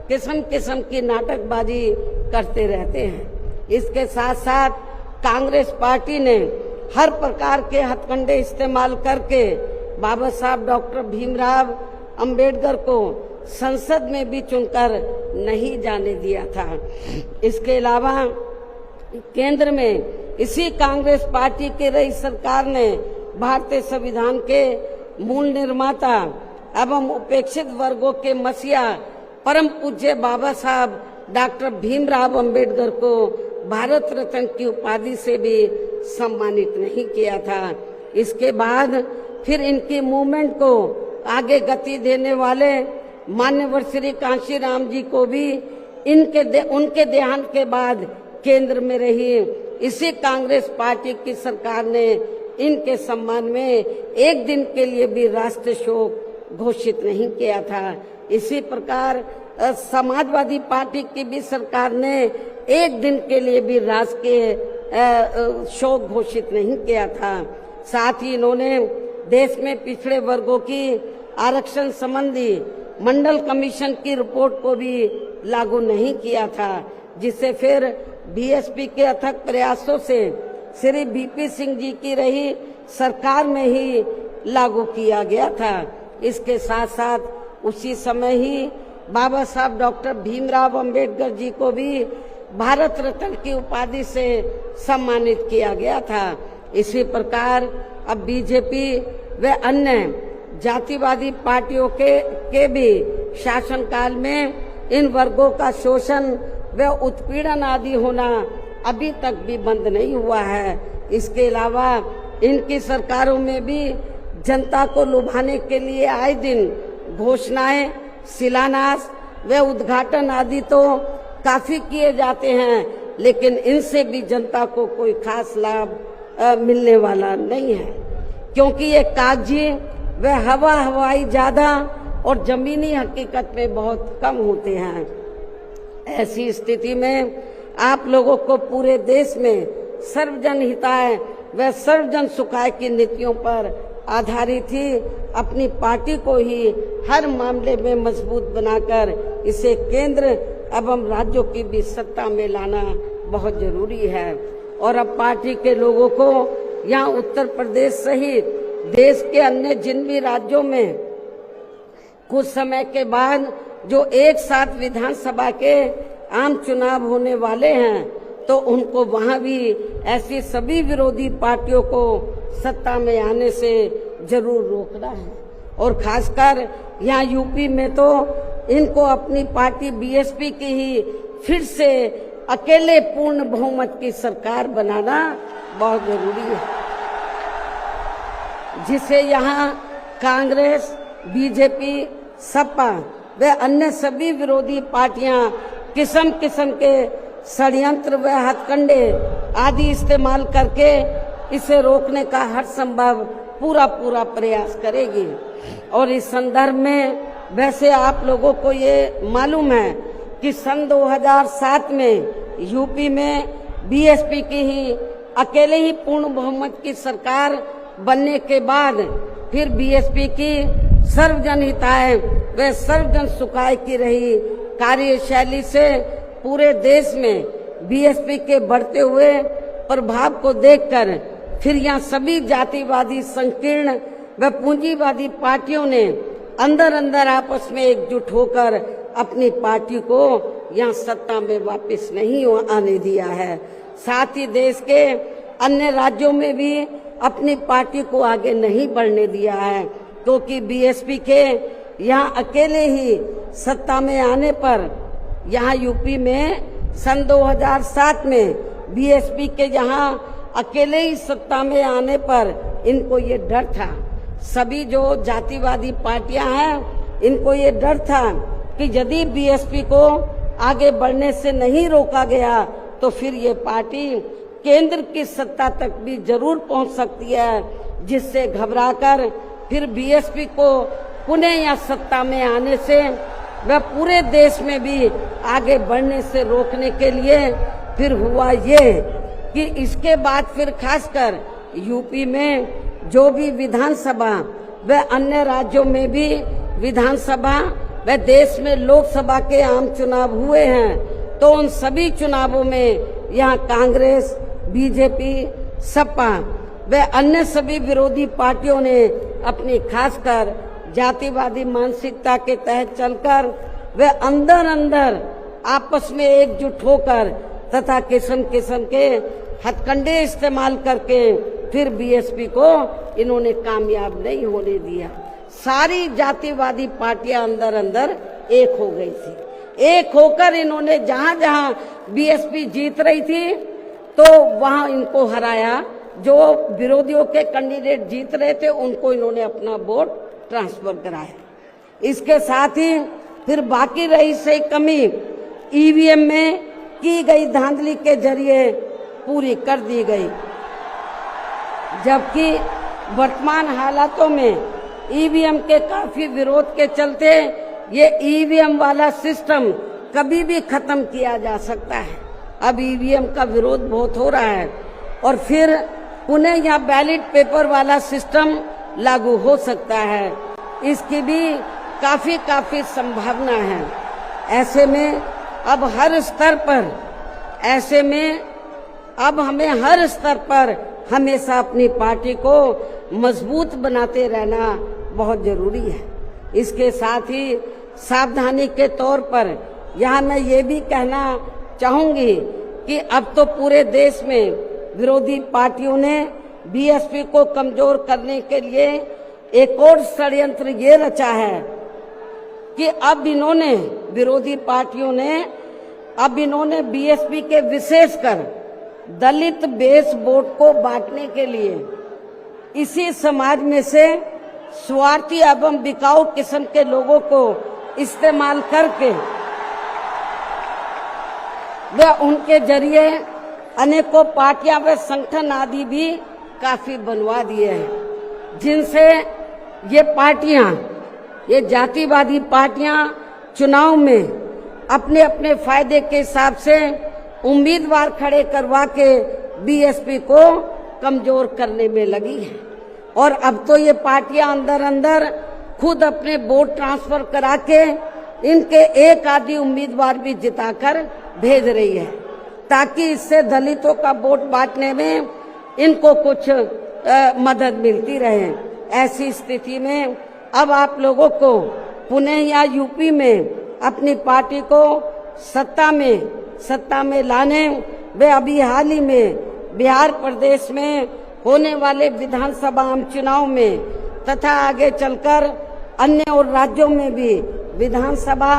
किस्म किस्म की नाटकबाजी करते रहते हैं। इसके साथ साथ कांग्रेस पार्टी ने हर प्रकार के हथकंडे इस्तेमाल करके बाबा साहब डॉक्टर भीमराव अंबेडकर को संसद में भी चुनकर नहीं जाने दिया था। इसके अलावा केंद्र में इसी कांग्रेस पार्टी की रही सरकार ने भारतीय संविधान के मूल निर्माता एवं उपेक्षित वर्गों के मसीहा परम पूज्य बाबा साहब डॉक्टर भीमराव अंबेडकर को भारत रत्न की उपाधि से भी सम्मानित नहीं किया था। इसके बाद फिर इनकी मूवमेंट को आगे गति देने वाले मान्यवर श्री कांशीराम जी को भी उनके देहांत के बाद केंद्र में रही इसी कांग्रेस पार्टी की सरकार ने इनके सम्मान में एक दिन के लिए भी राष्ट्रीय शोक घोषित नहीं किया था। इसी प्रकार समाजवादी पार्टी की भी सरकार ने एक दिन के लिए भी राष्ट्रीय शोक घोषित नहीं किया था। साथ ही इन्होंने देश में पिछड़े वर्गों की आरक्षण संबंधी मंडल कमीशन की रिपोर्ट को भी लागू नहीं किया था, जिसे फिर बीएसपी के अथक प्रयासों से श्री बीपी सिंह जी की रही सरकार में ही लागू किया गया था। इसके साथ साथ उसी समय ही बाबा साहब डॉक्टर भीमराव अंबेडकर जी को भी भारत रत्न की उपाधि से सम्मानित किया गया था। इसी प्रकार अब बीजेपी व अन्य जातिवादी पार्टियों के भी शासनकाल में इन वर्गों का शोषण व उत्पीड़न आदि होना अभी तक भी बंद नहीं हुआ है। इसके अलावा इनकी सरकारों में भी जनता को लुभाने के लिए आए दिन घोषणाएं, शिलान्यास व उद्घाटन आदि तो काफी किए जाते हैं, लेकिन इनसे भी जनता को कोई खास लाभ मिलने वाला नहीं है, क्योंकि ये कागजी व हवाई ज्यादा और जमीनी हकीकत में बहुत कम होते हैं। ऐसी स्थिति में आप लोगों को पूरे देश में सर्वजन हिताय व सर्वजन सुखाय की नीतियों पर आधारित ही अपनी पार्टी को ही हर मामले में मजबूत बनाकर इसे केंद्र एवं राज्यों की भी सत्ता में लाना बहुत जरूरी है। और अब पार्टी के लोगों को यहाँ उत्तर प्रदेश सहित देश के अन्य जिन भी राज्यों में कुछ समय के बाद जो एक साथ विधानसभा के आम चुनाव होने वाले हैं, तो उनको वहां भी ऐसी सभी विरोधी पार्टियों को सत्ता में आने से जरूर रोकना है। और खासकर यहाँ यूपी में तो इनको अपनी पार्टी बीएसपी की ही फिर से अकेले पूर्ण बहुमत की सरकार बनाना बहुत जरूरी है, जिसे यहाँ कांग्रेस, बीजेपी, सपा व अन्य सभी विरोधी पार्टियां किस्म किस्म के षड्यंत्र व हथकंडे आदि इस्तेमाल करके इसे रोकने का हर संभव पूरा प्रयास करेगी। और इस संदर्भ में वैसे आप लोगों को ये मालूम है कि सन 2007 में यूपी में बीएसपी की ही अकेले ही पूर्ण बहुमत की सरकार बनने के बाद फिर बीएसपी की सर्वजन हिताय व सर्वजन सुखाय की रही कार्यशैली से पूरे देश में बीएसपी के बढ़ते हुए प्रभाव को देखकर फिर यहाँ सभी जातिवादी, संकीर्ण व पूंजीवादी पार्टियों ने अंदर आपस में एकजुट होकर अपनी पार्टी को यहाँ सत्ता में वापस नहीं आने दिया है। साथ ही देश के अन्य राज्यों में भी अपनी पार्टी को आगे नहीं बढ़ने दिया है, क्योंकि बीएसपी के यहाँ अकेले ही सत्ता में आने पर यहाँ यूपी में सन 2007 में बीएसपी के यहाँ अकेले ही सत्ता में आने पर इनको ये डर था, सभी जो जातिवादी पार्टियां हैं इनको ये डर था कि यदि बीएसपी को आगे बढ़ने से नहीं रोका गया तो फिर ये पार्टी केंद्र की सत्ता तक भी जरूर पहुंच सकती है, जिससे घबराकर फिर बीएसपी को पुनः या सत्ता में आने से व पूरे देश में भी आगे बढ़ने से रोकने के लिए फिर हुआ ये कि इसके बाद फिर खासकर यूपी में जो भी विधानसभा व अन्य राज्यों में भी विधानसभा व देश में लोकसभा के आम चुनाव हुए हैं, तो उन सभी चुनावों में यहाँ कांग्रेस, बीजेपी, सपा व अन्य सभी विरोधी पार्टियों ने अपनी खासकर जातिवादी मानसिकता के तहत चलकर वे अंदर अंदर आपस में एकजुट होकर तथा किस्म किस्म के हथकंडे इस्तेमाल करके फिर बीएसपी को इन्होंने कामयाब नहीं होने दिया। सारी जातिवादी पार्टियां अंदर अंदर एक हो गई थी। एक होकर इन्होंने जहां जहां बीएसपी जीत रही थी तो वहां इनको हराया। जो विरोधियों के कैंडिडेट जीत रहे थे उनको इन्होंने अपना वोट ट्रांसफर कराया। इसके साथ ही फिर बाकी रही से कमी ईवीएम में की गई धांधली के जरिए पूरी कर दी गई, जबकि वर्तमान हालातों में ईवीएम के काफी विरोध के चलते ये ईवीएम वाला सिस्टम कभी भी खत्म किया जा सकता है। अब ईवीएम का विरोध बहुत हो रहा है और फिर उन्हें यहाँ बैलेट पेपर वाला सिस्टम लागू हो सकता है, इसकी भी काफी संभावना है। ऐसे में अब हमें हर स्तर पर हमेशा अपनी पार्टी को मजबूत बनाते रहना बहुत जरूरी है। इसके साथ ही सावधानी के तौर पर यहाँ मैं ये भी कहना चाहूंगी कि अब तो पूरे देश में विरोधी पार्टियों ने बीएसपी को कमजोर करने के लिए एक और षड्यंत्र ये रचा है कि अब विरोधी पार्टियों ने बीएसपी के विशेषकर दलित बेस वोट को बांटने के लिए इसी समाज में से स्वार्थी एवं बिकाऊ किस्म के लोगों को इस्तेमाल करके वे उनके जरिए अनेकों पार्टियां व संगठन आदि भी काफी बनवा दिए हैं, जिनसे ये जातिवादी पार्टियां चुनाव में अपने अपने फायदे के हिसाब से उम्मीदवार खड़े करवा के बीएसपी को कमजोर करने में लगी है। और अब तो ये पार्टियां अंदर अंदर खुद अपने वोट ट्रांसफर करा के इनके एक आदि उम्मीदवार भी जिताकर भेज रही है, ताकि इससे दलितों का वोट बांटने में इनको कुछ मदद मिलती रहे। ऐसी स्थिति में अब आप लोगों को पुणे या यूपी में अपनी पार्टी को सत्ता में लाने वे अभी हाल ही में बिहार प्रदेश में होने वाले विधानसभा आम चुनाव में तथा आगे चलकर अन्य और राज्यों में भी विधानसभा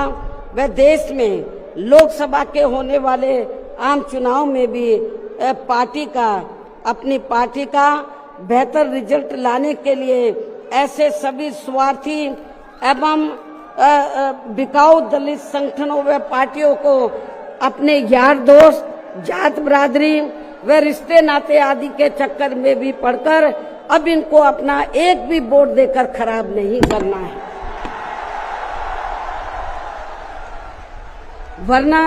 व देश में लोकसभा के होने वाले आम चुनाव में भी अपनी पार्टी का बेहतर रिजल्ट लाने के लिए ऐसे सभी स्वार्थी एवं बिकाऊ दलित संगठनों व पार्टियों को अपने यार दोस्त, जात बिरादरी व रिश्ते नाते आदि के चक्कर में भी पड़कर अब इनको अपना एक भी वोट देकर खराब नहीं करना है, वरना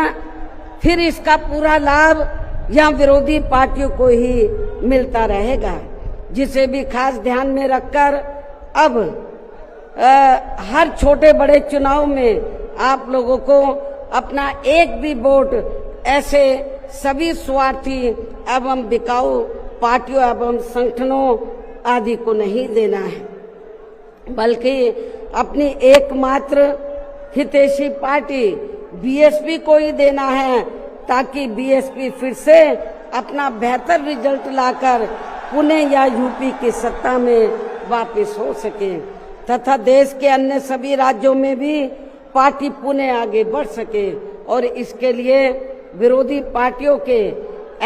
फिर इसका पूरा लाभ यहाँ विरोधी पार्टियों को ही मिलता रहेगा। जिसे भी खास ध्यान में रखकर अब हर छोटे बड़े चुनाव में आप लोगों को अपना एक भी वोट ऐसे सभी स्वार्थी एवं बिकाऊ पार्टियों एवं संगठनों आदि को नहीं देना है, बल्कि अपनी एकमात्र हितैषी पार्टी बीएसपी को ही देना है, ताकि बीएसपी फिर से अपना बेहतर रिजल्ट लाकर पुणे या यूपी की सत्ता में वापस हो सके तथा देश के अन्य सभी राज्यों में भी पार्टी पुणे आगे बढ़ सके। और इसके लिए विरोधी पार्टियों के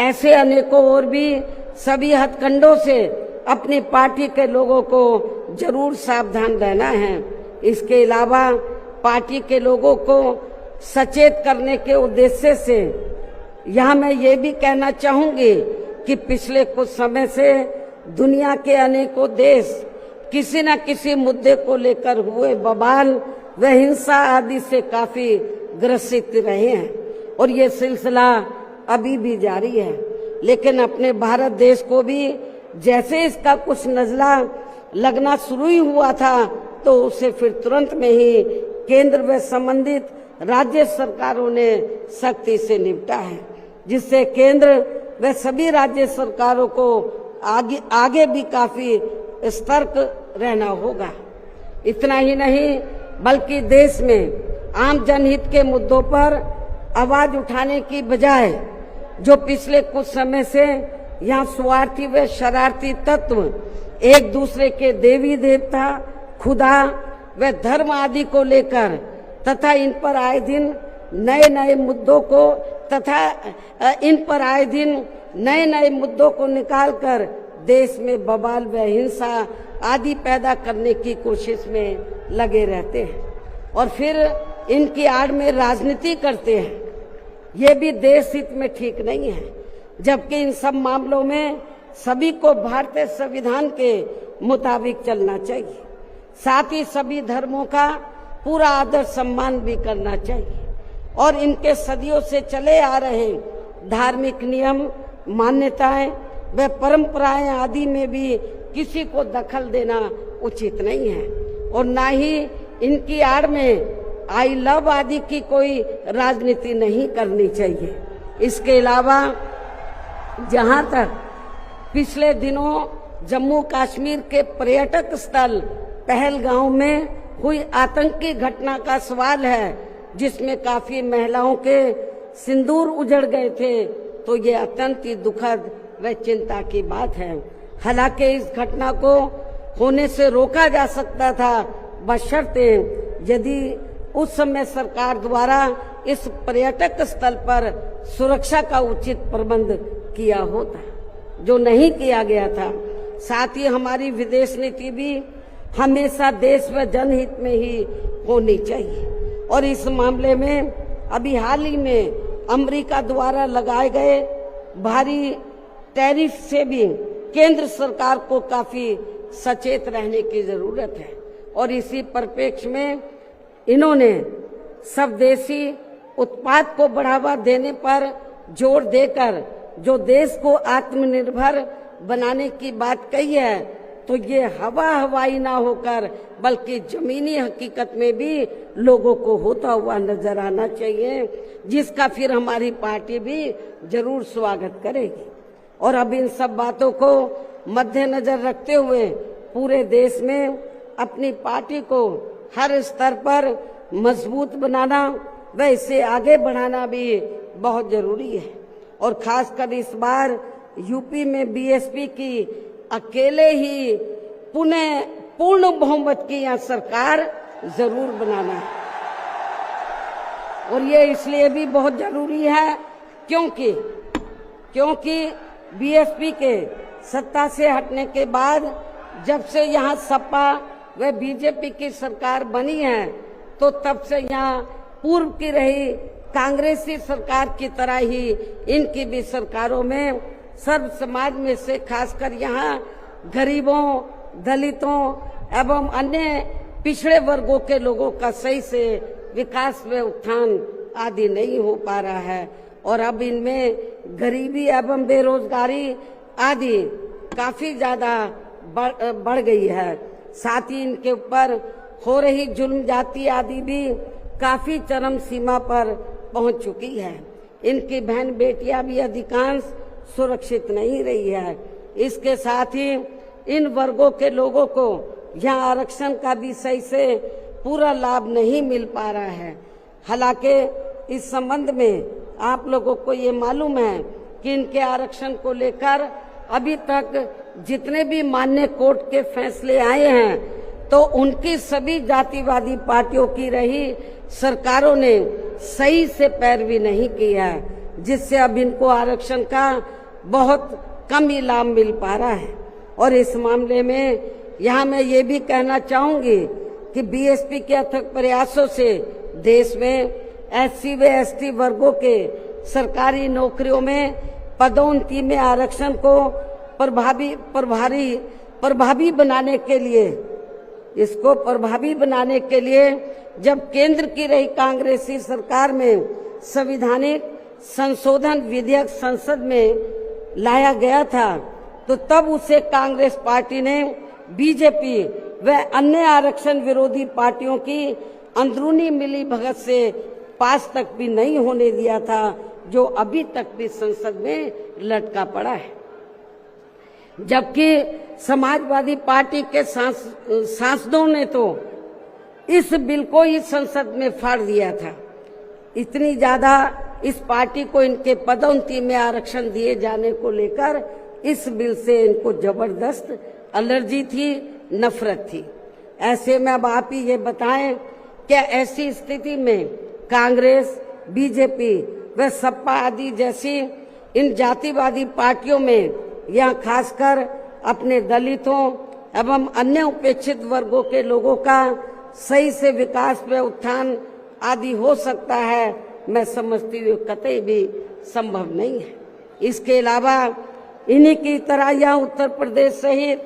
ऐसे अनेकों और भी सभी हथकंडों से अपनी पार्टी के लोगों को जरूर सावधान रहना है। इसके अलावा पार्टी के लोगों को सचेत करने के उद्देश्य से यहाँ मैं ये भी कहना चाहूंगी कि पिछले कुछ समय से दुनिया के अनेकों देश किसी न किसी मुद्दे को लेकर हुए बवाल व हिंसा आदि से काफी ग्रसित रहे हैं और ये सिलसिला अभी भी जारी है। लेकिन अपने भारत देश को भी जैसे इसका कुछ नजला लगना शुरू ही हुआ था तो उसे फिर तुरंत में ही केंद्र व संबंधित राज्य सरकारों ने सख्ती से निपटा है, जिससे केंद्र व सभी राज्य सरकारों को आगे भी काफी सतर्क रहना होगा। इतना ही नहीं बल्कि देश में आम जनहित के मुद्दों पर आवाज उठाने की बजाय जो पिछले कुछ समय से यहाँ स्वार्थी व शरारती तत्व एक दूसरे के देवी देवता, खुदा व धर्म आदि को लेकर तथा इन पर आए दिन नए नए मुद्दों को निकालकर देश में बवाल व हिंसा आदि पैदा करने की कोशिश में लगे रहते हैं और फिर इनकी आड़ में राजनीति करते हैं। ये भी देश हित में ठीक नहीं है, जबकि इन सब मामलों में सभी को भारतीय संविधान के मुताबिक चलना चाहिए। साथ ही सभी धर्मों का पूरा आदर सम्मान भी करना चाहिए और इनके सदियों से चले आ रहे धार्मिक नियम, मान्यताएं व परंपराएं आदि में भी किसी को दखल देना उचित नहीं है और ना ही इनकी आड़ में आई लव आदि की कोई राजनीति नहीं करनी चाहिए। इसके अलावा जहां तक पिछले दिनों जम्मू कश्मीर के पर्यटक स्थल पहलगांव में हुई आतंकी घटना का सवाल है, जिसमें काफी महिलाओं के सिंदूर उजड़ गए थे, तो ये अत्यंत ही दुखद व चिंता की बात है। हालांकि इस घटना को होने से रोका जा सकता था, बशर्ते यदि उस समय सरकार द्वारा इस पर्यटक स्थल पर सुरक्षा का उचित प्रबंध किया होता, जो नहीं किया गया था। साथ ही हमारी विदेश नीति भी हमेशा देश व जनहित में ही होनी चाहिए और इस मामले में अभी हाल ही में अमेरिका द्वारा लगाए गए भारी टैरिफ से भी केंद्र सरकार को काफी सचेत रहने की जरूरत है और इसी परिप्रेक्ष्य में इन्होंने स्वदेशी उत्पाद को बढ़ावा देने पर जोर देकर जो देश को आत्मनिर्भर बनाने की बात कही है, तो ये हवाई ना होकर बल्कि जमीनी हकीकत में भी लोगों को होता हुआ नजर आना चाहिए, जिसका फिर हमारी पार्टी भी जरूर स्वागत करेगी। और अब इन सब बातों को मद्देनजर रखते हुए पूरे देश में अपनी पार्टी को हर स्तर पर मजबूत बनाना व इसे आगे बढ़ाना भी बहुत जरूरी है और खासकर इस बार यूपी में बीएसपी की अकेले ही पूर्ण बहुमत की यहाँ सरकार जरूर बनाना है और ये इसलिए भी बहुत जरूरी है क्योंकि बीएसपी के सत्ता से हटने के बाद जब से यहाँ सपा व बीजेपी की सरकार बनी है, तो तब से यहाँ पूर्व की रही कांग्रेसी सरकार की तरह ही इनकी भी सरकारों में सर्व समाज में से खासकर यहाँ गरीबों, दलितों एवं अन्य पिछड़े वर्गों के लोगों का सही से विकास व उत्थान आदि नहीं हो पा रहा है और अब इनमें गरीबी एवं बेरोजगारी आदि काफी ज्यादा बढ़ गई है। साथ ही इनके ऊपर हो रही जुल्म जाति आदि भी काफी चरम सीमा पर पहुंच चुकी है। इनकी बहन बेटियां भी अधिकांश सुरक्षित नहीं रही है। इसके साथ ही इन वर्गों के लोगों को यहाँ आरक्षण का भी सही से पूरा लाभ नहीं मिल पा रहा है। हालांकि इस संबंध में आप लोगों को ये मालूम है कि इनके आरक्षण को लेकर अभी तक जितने भी मान्य कोर्ट के फैसले आए हैं, तो उनकी सभी जातिवादी पार्टियों की रही सरकारों ने सही से पैरवी नहीं की है, जिससे अब इनको आरक्षण का बहुत कम ही लाभ मिल पा रहा है। और इस मामले में यहाँ मैं ये भी कहना चाहूंगी कि बीएसपी के अथक प्रयासों से देश में एससी व एसटी वर्गों के सरकारी नौकरियों में पदोन्नति में आरक्षण को प्रभावी बनाने के लिए जब केंद्र की रही कांग्रेसी सरकार में संविधानिक संशोधन विधेयक संसद में लाया गया था, तो तब उसे कांग्रेस पार्टी ने बीजेपी व अन्य आरक्षण विरोधी पार्टियों की अंदरूनी मिली भगत से पास तक भी नहीं होने दिया था, जो अभी तक भी संसद में लटका पड़ा है, जबकि समाजवादी पार्टी के सांसदों ने तो इस बिल को ही संसद में फाड़ दिया था। इतनी ज्यादा इस पार्टी को इनके पदोन्नति में आरक्षण दिए जाने को लेकर इस बिल से इनको जबरदस्त एलर्जी थी, नफरत थी। ऐसे में अब आप ही ये बताएं, क्या ऐसी स्थिति में कांग्रेस, बीजेपी व सपा आदि जैसी इन जातिवादी पार्टियों में या खासकर अपने दलितों एवं अन्य उपेक्षित वर्गों के लोगों का सही से विकास व उत्थान आदि हो सकता है? मैं समझती हूँ कतई भी संभव नहीं है। इसके अलावा इन्हीं की तरह यहाँ उत्तर प्रदेश सहित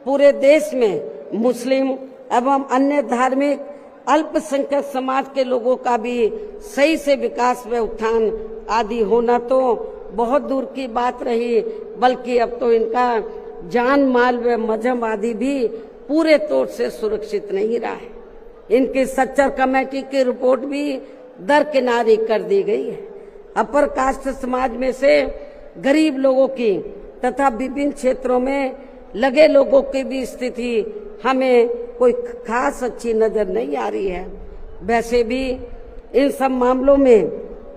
पूरे देश में मुस्लिम एवं अन्य धार्मिक अल्पसंख्यक समाज के लोगों का भी सही से विकास व उत्थान आदि होना तो बहुत दूर की बात रही, बल्कि अब तो इनका जान माल व मजहब आदि भी पूरे तौर से सुरक्षित नहीं रहा है। इनकी सच्चर कमेटी की रिपोर्ट भी दरकिनारी कर दी गई है। अपर कास्ट समाज में से गरीब लोगों की तथा विभिन्न क्षेत्रों में लगे लोगों की भी स्थिति हमें कोई खास अच्छी नजर नहीं आ रही है। वैसे भी इन सब मामलों में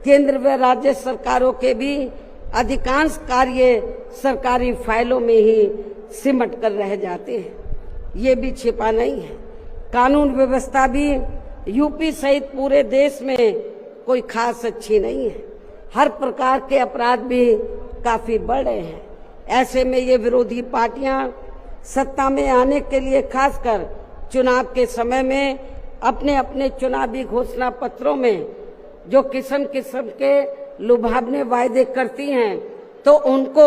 केंद्र व राज्य सरकारों के भी अधिकांश कार्य सरकारी फाइलों में ही सिमट कर रह जाते हैं, ये भी छिपा नहीं है। कानून व्यवस्था भी यूपी सहित पूरे देश में कोई खास अच्छी नहीं है। हर प्रकार के अपराध भी काफी बढ़ रहे हैं। ऐसे में ये विरोधी पार्टियां सत्ता में आने के लिए खासकर चुनाव के समय में अपने अपने चुनावी घोषणा पत्रों में जो किस्म किस्म के लुभावने वायदे करती हैं, तो उनको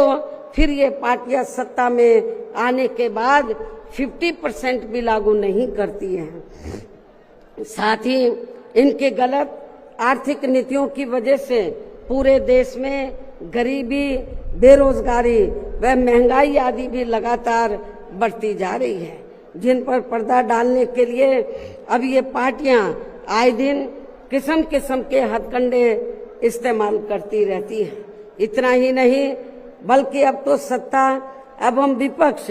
फिर ये पार्टियां सत्ता में आने के बाद 50% भी लागू नहीं करती हैं। साथ ही इनके गलत आर्थिक नीतियों की वजह से पूरे देश में गरीबी, बेरोजगारी व महंगाई आदि भी लगातार बढ़ती जा रही है, जिन पर पर्दा डालने के लिए अब ये पार्टियां आए दिन किस्म किस्म के हथकंडे इस्तेमाल करती रहती हैं। इतना ही नहीं, बल्कि अब तो सत्ता एवं विपक्ष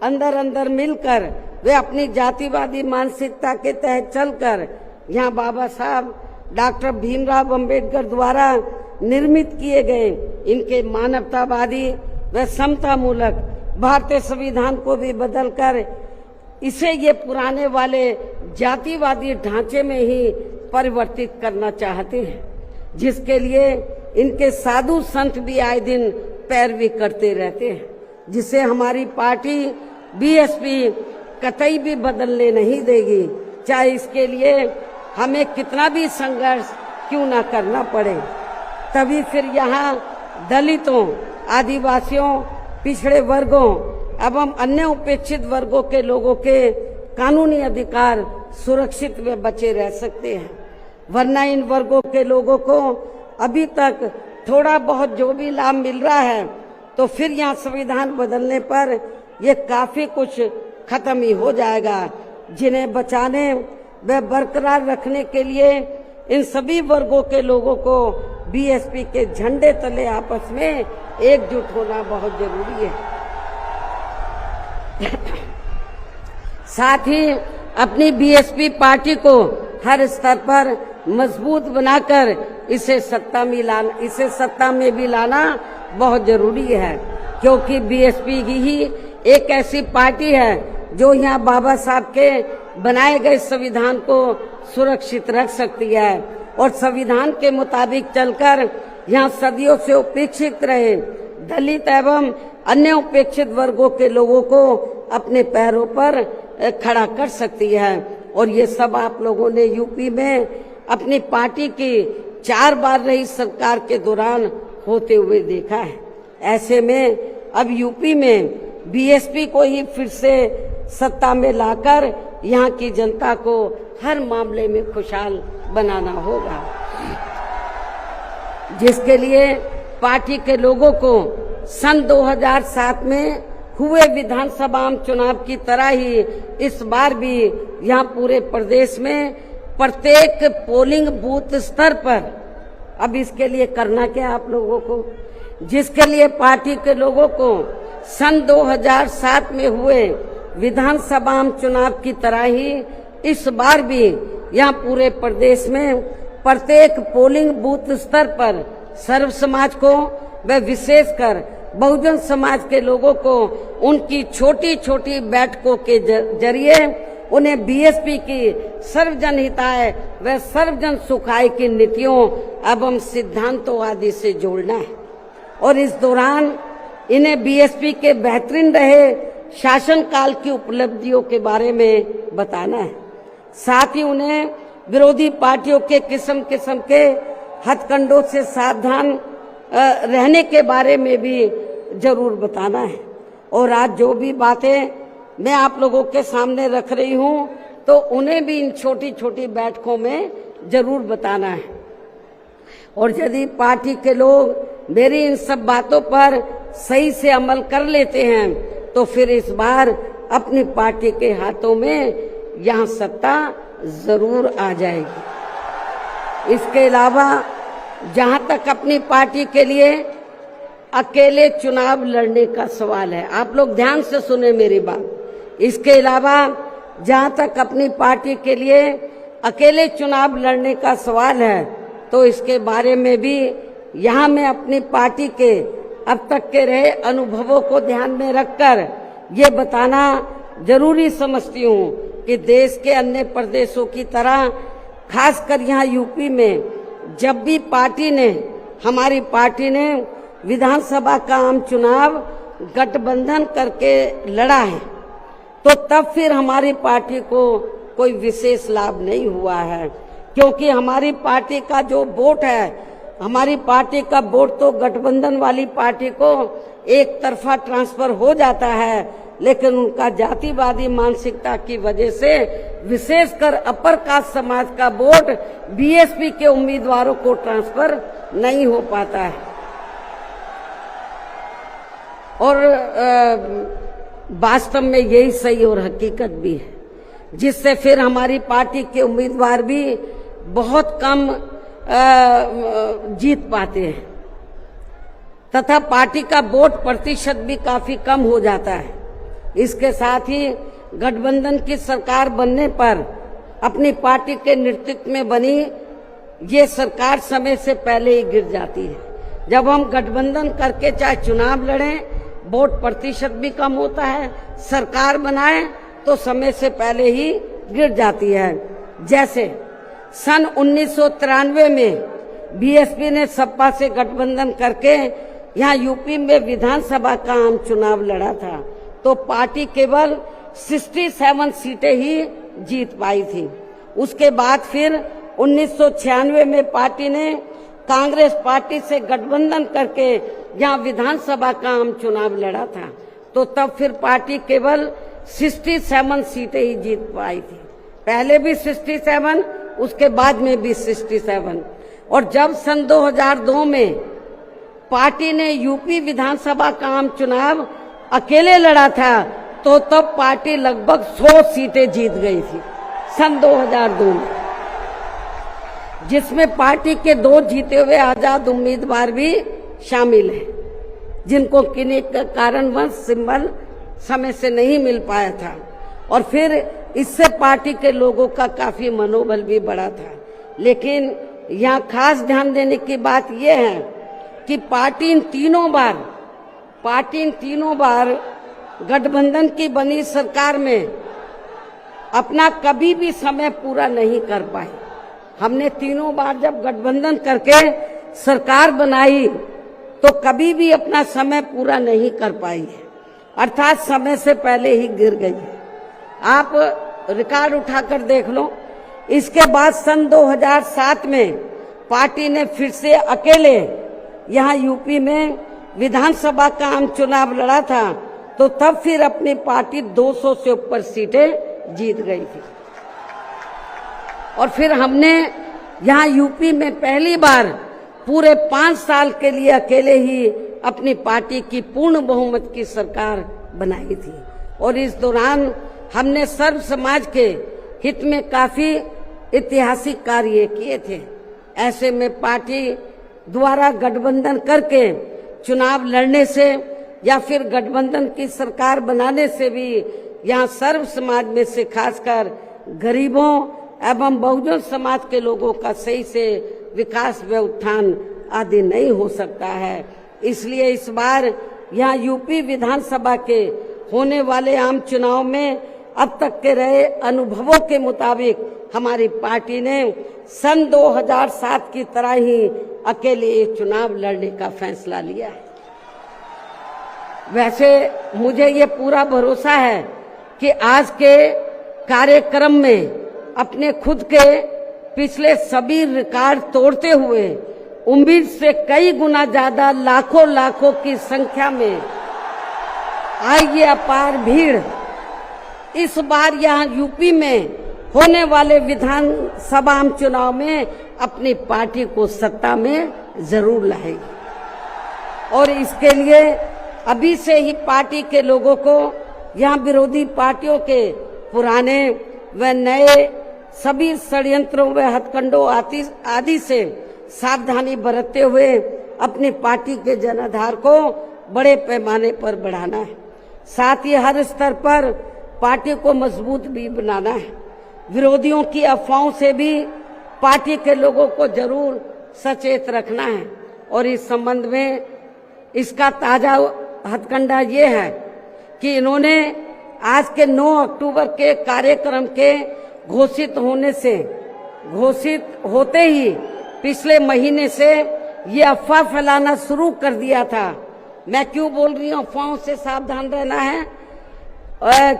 अंदर अंदर मिलकर वे अपनी जातिवादी मानसिकता के तहत चलकर यहाँ बाबा साहब डॉक्टर भीमराव अंबेडकर द्वारा निर्मित किए गए इनके मानवतावादी व समता मूलक भारतीय संविधान को भी बदलकर इसे ये पुराने वाले जातिवादी ढांचे में ही परिवर्तित करना चाहते हैं, जिसके लिए इनके साधु संत भी आए दिन पैरवी करते रहते हैं, जिसे हमारी पार्टी बीएसपी कतई भी बदलने नहीं देगी, चाहे इसके लिए हमें कितना भी संघर्ष क्यों ना करना पड़े। तभी फिर यहाँ दलितों, आदिवासियों, पिछड़े वर्गों एवं अन्य उपेक्षित वर्गों के लोगों के कानूनी अधिकार सुरक्षित व बचे रह सकते हैं। वरना इन वर्गों के लोगों को अभी तक थोड़ा बहुत जो भी लाभ मिल रहा है, तो फिर यहाँ संविधान बदलने पर ये काफी कुछ खत्म ही हो जाएगा, जिन्हें बचाने व बरकरार रखने के लिए इन सभी वर्गों के लोगों को बीएसपी के झंडे तले आपस में एकजुट होना बहुत जरूरी है। साथ ही अपनी बीएसपी पार्टी को हर स्तर पर मजबूत बनाकर इसे सत्ता में भी लाना बहुत जरूरी है, क्योंकि बीएसपी ही एक ऐसी पार्टी है जो यहाँ बाबा साहब के बनाए गए संविधान को सुरक्षित रख सकती है और संविधान के मुताबिक चलकर यहाँ सदियों से उपेक्षित रहे दलित एवं अन्य उपेक्षित वर्गों के लोगों को अपने पैरों पर खड़ा कर सकती है। और ये सब आप लोगों ने यूपी में अपनी पार्टी की 4 बार रही सरकार के दौरान होते हुए देखा है। ऐसे में अब यूपी में बीएसपी को ही फिर से सत्ता में लाकर यहाँ की जनता को हर मामले में खुशहाल बनाना होगा, जिसके लिए पार्टी के लोगों को सन 2007 में हुए विधानसभा चुनाव की तरह ही इस बार भी यहाँ पूरे प्रदेश में प्रत्येक पोलिंग बूथ स्तर पर अब इसके लिए करना क्या आप लोगों को, जिसके लिए पार्टी के लोगों को सन 2007 में हुए विधानसभा चुनाव की तरह ही इस बार भी यहाँ पूरे प्रदेश में प्रत्येक पोलिंग बूथ स्तर पर सर्व समाज को व विशेषकर बहुजन समाज के लोगों को उनकी छोटी छोटी बैठकों के जरिए उन्हें बीएसपी की सर्वजन हिताय व सर्वजन सुखाय की नीतियों एवं सिद्धांतों आदि से जोड़ना है और इस दौरान इन्हें बीएसपी के बेहतरीन रहे शासनकाल की उपलब्धियों के बारे में बताना है। साथ ही उन्हें विरोधी पार्टियों के किस्म किस्म के हथकंडों से सावधान रहने के बारे में भी जरूर बताना है। और आज जो भी बातें मैं आप लोगों के सामने रख रही हूं तो उन्हें भी इन छोटी छोटी बैठकों में जरूर बताना है। और यदि पार्टी के लोग मेरी इन सब बातों पर सही से अमल कर लेते हैं तो फिर इस बार अपनी पार्टी के हाथों में यहाँ सत्ता जरूर आ जाएगी। इसके अलावा जहां तक अपनी पार्टी के लिए अकेले चुनाव लड़ने का सवाल है, आप लोग ध्यान से सुने मेरी बात। इसके अलावा जहां तक अपनी पार्टी के लिए अकेले चुनाव लड़ने का सवाल है तो इसके बारे में भी यहाँ मैं अपनी पार्टी के अब तक के रहे अनुभवों को ध्यान में रखकर ये बताना जरूरी समझती हूँ कि देश के अन्य प्रदेशों की तरह खासकर यहाँ यूपी में जब भी हमारी पार्टी ने विधानसभा का आम चुनाव गठबंधन करके लड़ा है तो तब फिर हमारी पार्टी को कोई विशेष लाभ नहीं हुआ है, क्योंकि हमारी पार्टी का जो वोट है, हमारी पार्टी का वोट तो गठबंधन वाली पार्टी को एक तरफा ट्रांसफर हो जाता है, लेकिन उनका जातिवादी मानसिकता की वजह से विशेषकर अपर कास्ट समाज का वोट बीएसपी के उम्मीदवारों को ट्रांसफर नहीं हो पाता है। और वास्तव में यही सही और हकीकत भी है, जिससे फिर हमारी पार्टी के उम्मीदवार भी बहुत कम जीत पाते हैं तथा पार्टी का वोट प्रतिशत भी काफी कम हो जाता है। इसके साथ ही गठबंधन की सरकार बनने पर अपनी पार्टी के नेतृत्व में बनी ये सरकार समय से पहले ही गिर जाती है। जब हम गठबंधन करके चाहे चुनाव लड़ें, वोट प्रतिशत भी कम होता है, सरकार बनाए तो समय से पहले ही गिर जाती है। जैसे सन 1993 में बीएसपी ने सपा से गठबंधन करके यहाँ यूपी में विधानसभा का आम चुनाव लड़ा था तो पार्टी केवल 67 सीटें ही जीत पाई थी। उसके बाद फिर 1996 में पार्टी ने कांग्रेस पार्टी से गठबंधन करके यहाँ विधानसभा का आम चुनाव लड़ा था तो तब फिर पार्टी केवल 67 सीटें ही जीत पाई थी। पहले भी 67, उसके बाद में भी 67। और जब सन 2002 में पार्टी ने यूपी विधानसभा का आम चुनाव अकेले लड़ा था तो तब पार्टी लगभग 100 सीटें जीत गई थी सन 2002 में, जिसमें पार्टी के 2 जीते हुए आजाद उम्मीदवार भी शामिल हैं, जिनको किन्हीं कारणवश सिंबल समय से नहीं मिल पाया था। और फिर इससे पार्टी के लोगों का काफी मनोबल भी बढ़ा था। लेकिन यहाँ खास ध्यान देने की बात यह है कि पार्टी इन तीनों बार गठबंधन की बनी सरकार में अपना कभी भी समय पूरा नहीं कर पाई। हमने तीनों बार जब गठबंधन करके सरकार बनाई तो कभी भी अपना समय पूरा नहीं कर पाई है, अर्थात समय से पहले ही गिर गई है। आप रिकॉर्ड उठाकर देख लो। इसके बाद सन 2007 में पार्टी ने फिर से अकेले यहाँ यूपी में विधानसभा का आम चुनाव लड़ा था तो तब फिर अपनी पार्टी 200 से ऊपर सीटें जीत गई थी। और फिर हमने यहाँ यूपी में पहली बार पूरे 5 साल के लिए अकेले ही अपनी पार्टी की पूर्ण बहुमत की सरकार बनाई थी। और इस दौरान हमने सर्व समाज के हित में काफी ऐतिहासिक कार्य किए थे। ऐसे में पार्टी द्वारा गठबंधन करके चुनाव लड़ने से या फिर गठबंधन की सरकार बनाने से भी यहाँ सर्व समाज में से खासकर गरीबों एवं बहुजन समाज के लोगों का सही से विकास व उत्थान आदि नहीं हो सकता है। इसलिए इस बार यहाँ यूपी विधानसभा के होने वाले आम चुनाव में अब तक के रहे अनुभवों के मुताबिक हमारी पार्टी ने सन 2007 की तरह ही अकेले ये चुनाव लड़ने का फैसला लिया है। वैसे मुझे ये पूरा भरोसा है कि आज के कार्यक्रम में अपने खुद के पिछले सभी रिकॉर्ड तोड़ते हुए उम्मीद से कई गुना ज्यादा लाखों की संख्या में आई ये अपार भीड़ इस बार यहाँ यूपी में होने वाले विधानसभा आम चुनाव में अपनी पार्टी को सत्ता में जरूर लाएगी। और इसके लिए अभी से ही पार्टी के लोगों को यहाँ विरोधी पार्टियों के पुराने व नए सभी षड्यंत्रों व हथकंडों आदि से सावधानी बरतते हुए अपनी पार्टी के जनाधार को बड़े पैमाने पर बढ़ाना है। साथ ही हर स्तर पर पार्टी को मजबूत भी बनाना है। विरोधियों की अफवाहों से भी पार्टी के लोगों को जरूर सचेत रखना है। और इस संबंध में इसका ताजा हथकंडा ये है कि इन्होंने आज के 9 अक्टूबर के कार्यक्रम के घोषित होते ही पिछले महीने से ये अफवाह फैलाना शुरू कर दिया था। मैं क्यों बोल रही हूँ अफवाहों से सावधान रहना है,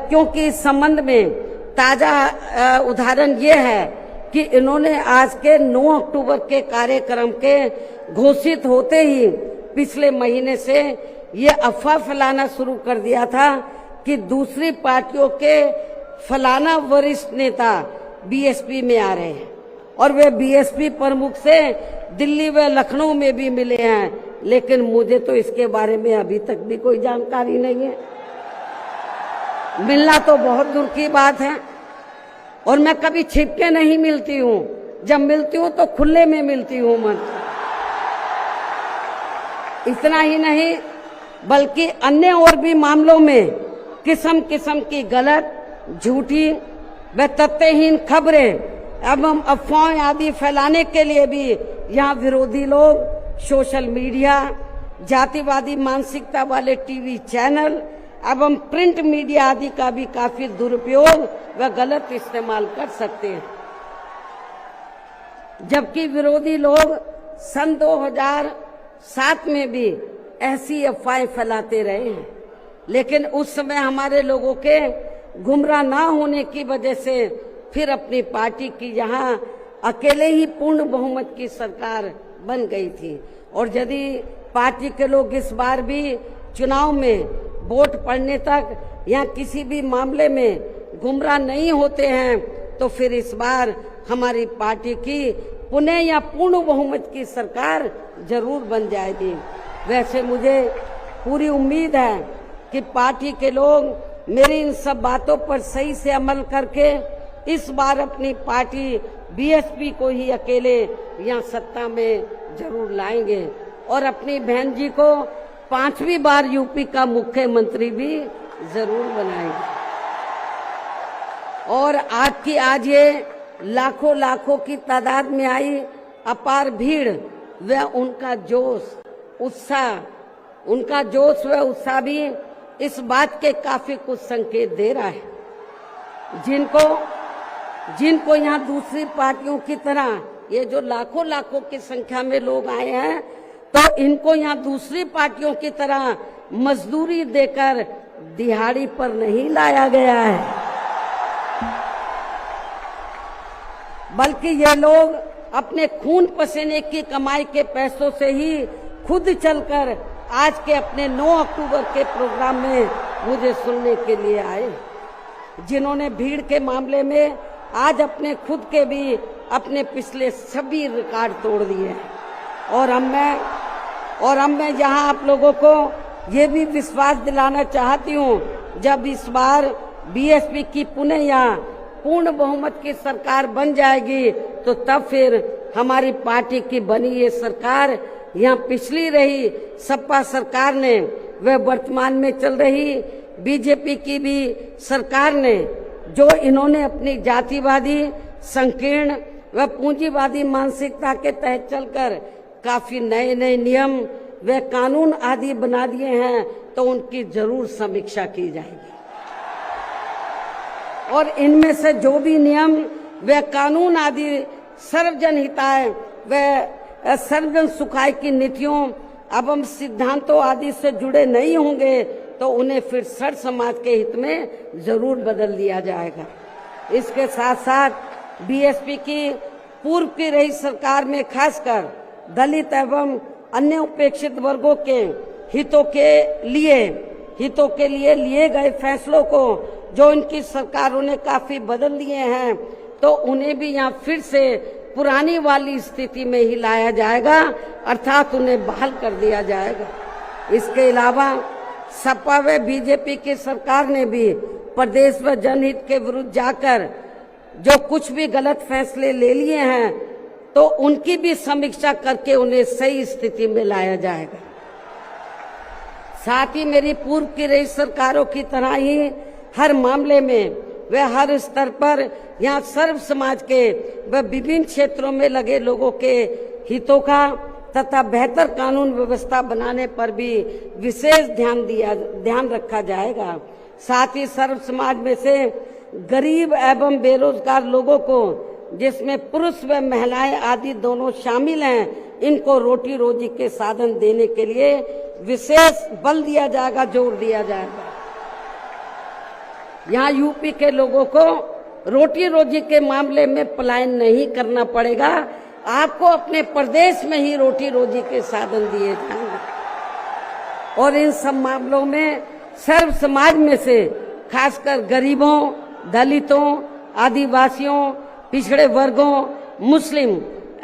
क्योंकि इस संबंध में ताजा उदाहरण ये है कि इन्होंने आज के 9 अक्टूबर के कार्यक्रम के घोषित होते ही पिछले महीने से ये अफवाह फैलाना शुरू कर दिया था कि दूसरी पार्टियों के फलाना वरिष्ठ नेता बीएसपी में आ रहे हैं और वे बीएसपी प्रमुख से दिल्ली व लखनऊ में भी मिले हैं, लेकिन मुझे तो इसके बारे में अभी तक भी कोई जानकारी नहीं है। मिलना तो बहुत दूर की बात है और मैं कभी छिप के नहीं मिलती हूँ, जब मिलती हूँ तो खुले में मिलती हूँ मन। इतना ही नहीं बल्कि अन्य और भी मामलों में किस्म किस्म की गलत, झूठी व तथ्यहीन खबरें एवं अफवाहें आदि फैलाने के लिए भी यहाँ विरोधी लोग सोशल मीडिया, जातिवादी मानसिकता वाले टीवी चैनल एवं प्रिंट मीडिया आदि का भी काफी दुरुपयोग व गलत इस्तेमाल कर सकते हैं। जबकि विरोधी लोग सन 2007 में भी ऐसी अफवाहें फैलाते रहे हैं, लेकिन उस समय हमारे लोगों के गुमराह ना होने की वजह से फिर अपनी पार्टी की यहाँ अकेले ही पूर्ण बहुमत की सरकार बन गई थी। और यदि पार्टी के लोग इस बार भी चुनाव में वोट पड़ने तक या किसी भी मामले में गुमराह नहीं होते हैं तो फिर इस बार हमारी पार्टी की पुनः या पूर्ण बहुमत की सरकार जरूर बन जाएगी। वैसे मुझे पूरी उम्मीद है कि पार्टी के लोग मेरी इन सब बातों पर सही से अमल करके इस बार अपनी पार्टी बीएसपी को ही अकेले यहाँ सत्ता में जरूर लाएंगे और अपनी बहन जी को 5वीं बार यूपी का मुख्यमंत्री भी जरूर बनाएंगे। और आज ये लाखों की तादाद में आई अपार भीड़ व उनका जोश व उत्साह भी इस बात के काफी कुछ संकेत दे रहा है। जिनको यहाँ दूसरी पार्टियों की तरह ये जो लाखों की संख्या में लोग आए हैं तो इनको यहाँ दूसरी पार्टियों की तरह मजदूरी देकर दिहाड़ी पर नहीं लाया गया है, बल्कि ये लोग अपने खून पसीने की कमाई के पैसों से ही खुद चलकर आज के अपने 9 अक्टूबर के प्रोग्राम में मुझे सुनने के लिए आए, जिन्होंने भीड़ के मामले में आज अपने खुद के भी अपने पिछले सभी रिकॉर्ड तोड़ दिए हैं। और अब मैं यहाँ आप लोगों को ये भी विश्वास दिलाना चाहती हूँ, जब इस बार बीएसपी की पुनः यहाँ पूर्ण बहुमत की सरकार बन जाएगी तो तब फिर हमारी पार्टी की बनी ये सरकार, यहाँ पिछली रही सपा सरकार ने, वह वर्तमान में चल रही बीजेपी की भी सरकार ने, जो इन्होंने अपनी जातिवादी, संकीर्ण व पूंजीवादी मानसिकता के तहत चलकर काफी नए नए नियम व कानून आदि बना दिए हैं, तो उनकी जरूर समीक्षा की जाएगी। और इनमें से जो भी नियम व कानून आदि सर्वजन हिताय व सर्वजन सुखाय की नीतियों एवं सिद्धांतों आदि से जुड़े नहीं होंगे, तो उन्हें फिर सर समाज के हित में जरूर बदल दिया जाएगा। इसके साथ साथ बीएसपी की पूर्व की रही सरकार में खासकर दलित एवं अन्य उपेक्षित वर्गों के हितों के लिए लिए गए फैसलों को जो इनकी सरकारों ने काफी बदल दिए हैं, तो उन्हें भी यहाँ फिर से पुरानी वाली स्थिति में ही लाया जाएगा, अर्थात उन्हें बहाल कर दिया जाएगा। इसके अलावा सपा व बीजेपी की सरकार ने भी प्रदेश व जनहित के विरुद्ध जाकर जो कुछ भी गलत फैसले ले लिए हैं, तो उनकी भी समीक्षा करके उन्हें सही स्थिति में लाया जाएगा। साथ ही मेरी पूर्व की रही सरकारों की तरह ही हर मामले में व हर स्तर पर यहाँ सर्व समाज के व विभिन्न क्षेत्रों में लगे लोगों के हितों का तथा बेहतर कानून व्यवस्था बनाने पर भी विशेष ध्यान रखा जाएगा। साथ ही सर्व समाज में से गरीब एवं बेरोजगार लोगों को, जिसमें पुरुष व महिलाएं आदि दोनों शामिल हैं, इनको रोटी रोजी के साधन देने के लिए विशेष बल दिया जाएगा, जोर दिया जाएगा। यहाँ यूपी के लोगों को रोटी रोजी के मामले में पलायन नहीं करना पड़ेगा, आपको अपने प्रदेश में ही रोटी रोजी के साधन दिए जाएंगे। और इन सब मामलों में सर्व समाज में से खासकर गरीबों, दलितों, आदिवासियों, पिछड़े वर्गों, मुस्लिम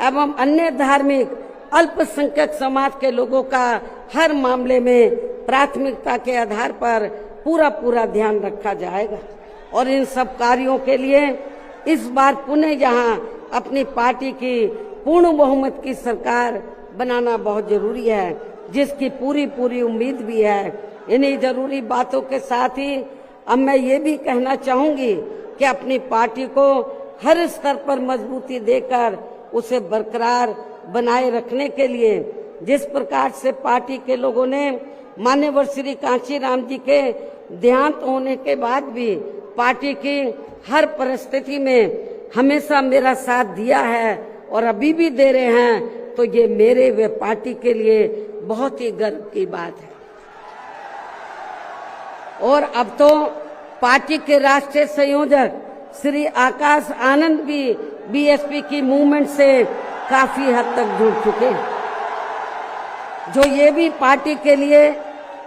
एवं अन्य धार्मिक अल्पसंख्यक समाज के लोगों का हर मामले में प्राथमिकता के आधार पर पूरा ध्यान रखा जाएगा। और इन सब कार्यों के लिए इस बार पुनः यहाँ अपनी पार्टी की पूर्ण बहुमत की सरकार बनाना बहुत जरूरी है, जिसकी पूरी उम्मीद भी है। इन्हीं जरूरी बातों के साथ ही अब मैं ये भी कहना चाहूंगी कि अपनी पार्टी को हर स्तर पर मजबूती देकर उसे बरकरार बनाए रखने के लिए जिस प्रकार से पार्टी के लोगों ने माननीय श्री कांशीराम जी के देहांत होने के बाद भी पार्टी की हर परिस्थिति में हमेशा मेरा साथ दिया है और अभी भी दे रहे हैं, तो ये मेरे व पार्टी के लिए बहुत ही गर्व की बात है। और अब तो पार्टी के राष्ट्रीय संयोजक श्री आकाश आनंद भी बीएसपी की मूवमेंट से काफी हद तक जुड़ चुके हैं, जो ये भी पार्टी के लिए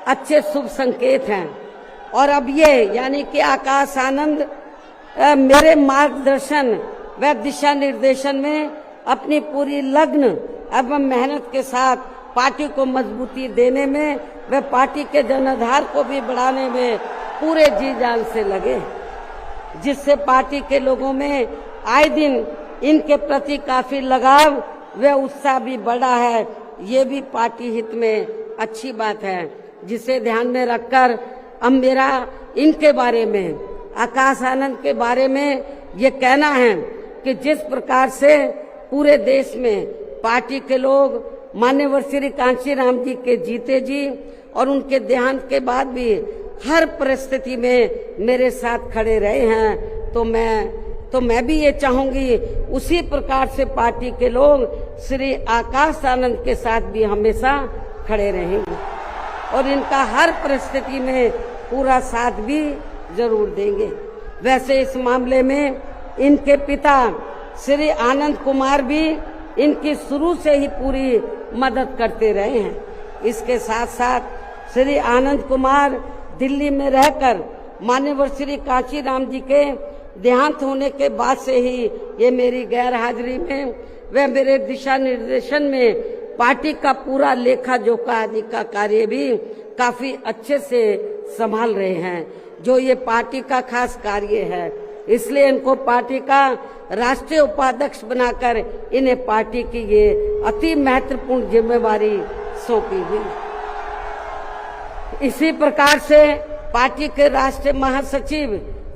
अच्छे शुभ संकेत हैं। और अब ये यानी कि आकाश आनंद मेरे मार्गदर्शन व दिशा निर्देशन में अपनी पूरी लगन एवं मेहनत के साथ पार्टी को मजबूती देने में व पार्टी के जनाधार को भी बढ़ाने में पूरे जी जान से लगे, जिससे पार्टी के लोगों में आए दिन इनके प्रति काफी लगाव व उत्साह भी बढ़ा है। ये भी पार्टी हित में अच्छी बात है, जिसे ध्यान में रखकर अब मेरा इनके बारे में, आकाश आनंद के बारे में ये कहना है कि जिस प्रकार से पूरे देश में पार्टी के लोग माननीय श्री कांशीराम जी के जीते जी और उनके देहांत के बाद भी हर परिस्थिति में मेरे साथ खड़े रहे हैं, तो मैं भी ये चाहूंगी उसी प्रकार से पार्टी के लोग श्री आकाश आनंद के साथ भी हमेशा खड़े रहेंगे और इनका हर परिस्थिति में पूरा साथ भी जरूर देंगे। वैसे इस मामले में इनके पिता श्री आनंद कुमार भी इनकी शुरू से ही पूरी मदद करते रहे हैं। इसके साथ साथ श्री आनंद कुमार दिल्ली में रहकर माननीय श्री कांशीराम जी के देहांत होने के बाद से ही ये मेरी गैर हाजिरी में व मेरे दिशा निर्देशन में पार्टी का पूरा लेखा जोखा आदि का कार्य भी काफी अच्छे से संभाल रहे हैं। जो ये पार्टी का खास कार्य है इसलिए इनको पार्टी का राष्ट्रीय उपाध्यक्ष बनाकर इन्हें पार्टी की ये अति महत्वपूर्ण जिम्मेवारी सौंपी हुई। इसी प्रकार से पार्टी के राष्ट्रीय महासचिव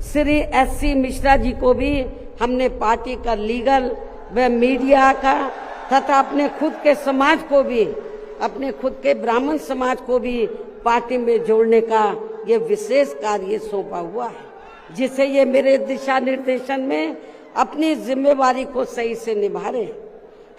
श्री SC मिश्रा जी को भी हमने पार्टी का लीगल व मीडिया का तथा अपने खुद के समाज को भी, अपने खुद के ब्राह्मण समाज को भी पार्टी में जोड़ने का ये विशेष कार्य सौंपा हुआ है, जिससे ये मेरे दिशा निर्देशन में अपनी जिम्मेवारी को सही से निभा रहे हैं।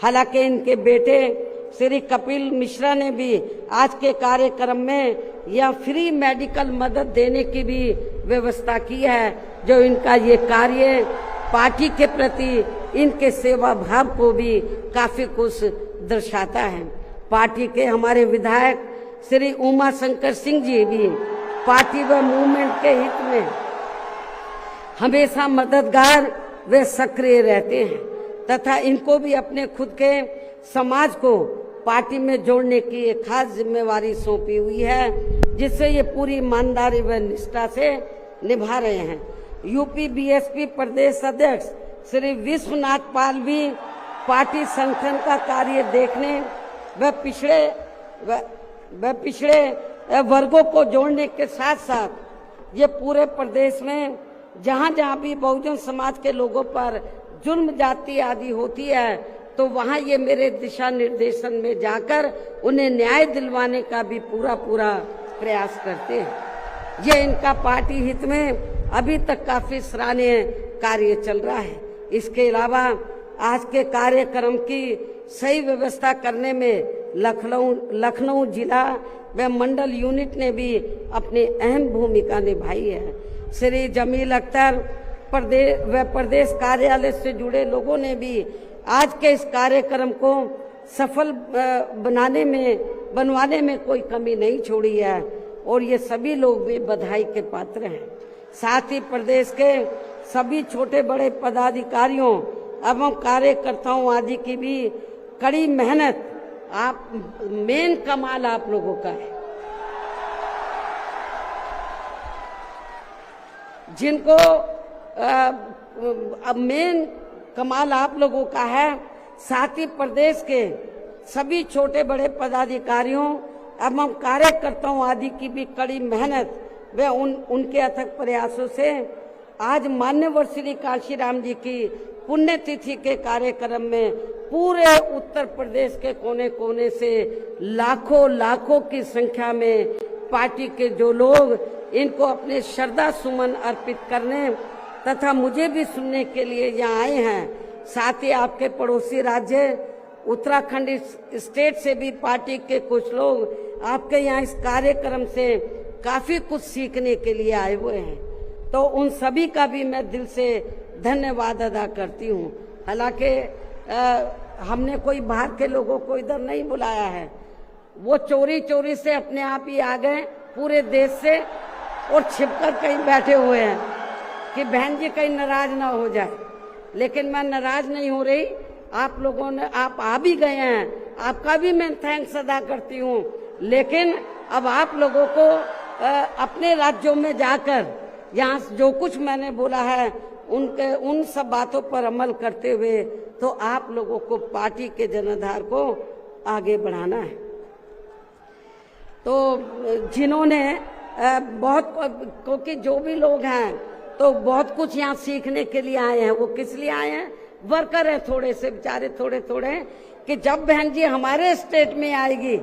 हालांकि इनके बेटे श्री कपिल मिश्रा ने भी आज के कार्यक्रम में यह फ्री मेडिकल मदद देने की भी व्यवस्था की है, जो इनका ये कार्य पार्टी के प्रति इनके सेवा भाव को भी काफी कुछ दर्शाता है। पार्टी के हमारे विधायक श्री उमा शंकर सिंह जी भी पार्टी व मूवमेंट के हित में हमेशा मददगार व सक्रिय रहते हैं तथा इनको भी अपने खुद के समाज को पार्टी में जोड़ने की एक खास जिम्मेवारी सौंपी हुई है, जिससे ये पूरी ईमानदारी व निष्ठा से निभा रहे हैं। यूपी BSP प्रदेश अध्यक्ष श्री विश्वनाथ पाल भी पार्टी संगठन का कार्य देखने व पिछड़े वर्गों को जोड़ने के साथ साथ ये पूरे प्रदेश में जहाँ जहाँ भी बहुजन समाज के लोगों पर जुल्म जाति आदि होती है, तो वहाँ ये मेरे दिशा निर्देशन में जाकर उन्हें न्याय दिलवाने का भी पूरा प्रयास करते हैं। ये इनका पार्टी हित में अभी तक काफी सराहनीय कार्य चल रहा है। इसके अलावा आज के कार्यक्रम की सही व्यवस्था करने में लखनऊ जिला व मंडल यूनिट ने भी अपनी अहम भूमिका निभाई है। श्री जमील अख्तर प्रदेश कार्यालय से जुड़े लोगों ने भी आज के इस कार्यक्रम को सफल बनवाने में कोई कमी नहीं छोड़ी है और ये सभी लोग भी बधाई के पात्र हैं। साथ ही प्रदेश के सभी छोटे बड़े पदाधिकारियों एवं कार्यकर्ताओं आदि की भी कड़ी मेहनत, मेन कमाल आप लोगों का है, जिनको मेन कमाल आप लोगों का है। साथ ही प्रदेश के सभी छोटे बड़े पदाधिकारियों एवं कार्यकर्ताओं आदि की भी कड़ी मेहनत व उनके अथक प्रयासों से आज मान्यवर श्री काशीराम जी की पुण्यतिथि के कार्यक्रम में पूरे उत्तर प्रदेश के कोने कोने से लाखों की संख्या में पार्टी के जो लोग इनको अपने श्रद्धा सुमन अर्पित करने तथा मुझे भी सुनने के लिए यहाँ आए हैं। साथ ही आपके पड़ोसी राज्य उत्तराखंड स्टेट से भी पार्टी के कुछ लोग आपके यहाँ इस कार्यक्रम से काफी कुछ सीखने के लिए आए हुए हैं, तो उन सभी का भी मैं दिल से धन्यवाद अदा करती हूँ। हालांकि हमने कोई बाहर के लोगों को इधर नहीं बुलाया है, वो चोरी से अपने आप ही आ गए पूरे देश से और छिपकर कहीं बैठे हुए हैं कि बहन जी कहीं नाराज ना हो जाए। लेकिन मैं नाराज नहीं हो रही, आप लोगों ने आप आ भी गए हैं, आपका भी मैं थैंक्स अदा करती हूँ। लेकिन अब आप लोगों को अपने राज्यों में जाकर यहाँ जो कुछ मैंने बोला है उन सब बातों पर अमल करते हुए तो आप लोगों को पार्टी के जनाधार को आगे बढ़ाना है। तो जिन्होंने क्योंकि जो भी लोग हैं तो बहुत कुछ यहाँ सीखने के लिए आए हैं। वो किस लिए आए हैं? वर्कर है थोड़े से बेचारे, थोड़े कि जब बहन जी हमारे स्टेट में आएगी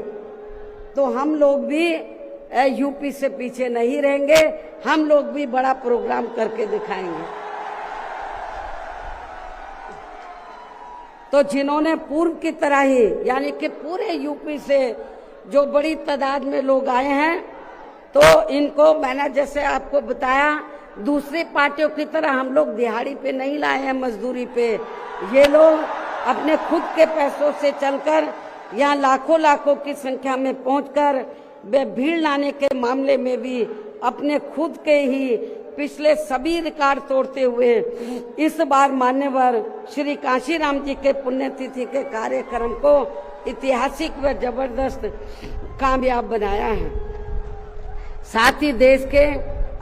तो हम लोग भी यूपी से पीछे नहीं रहेंगे, हम लोग भी बड़ा प्रोग्राम करके दिखाएंगे। तो जिन्होंने पूर्व की तरह ही यानी कि पूरे यूपी से जो बड़ी तादाद में लोग आए हैं, तो इनको मैंने जैसे आपको बताया दूसरी पार्टियों की तरह हम लोग दिहाड़ी पे नहीं लाए हैं, मजदूरी पे। ये लोग अपने खुद के पैसों से चलकर यहाँ लाखों की संख्या में पहुंचकर वे भीड़ लाने के मामले में भी अपने खुद के ही पिछले सभी रिकॉर्ड तोड़ते हुए इस बार मान्यवर श्री काशीराम जी के पुण्यतिथि के कार्यक्रम को ऐतिहासिक व जबरदस्त कामयाब बनाया है। साथ ही देश के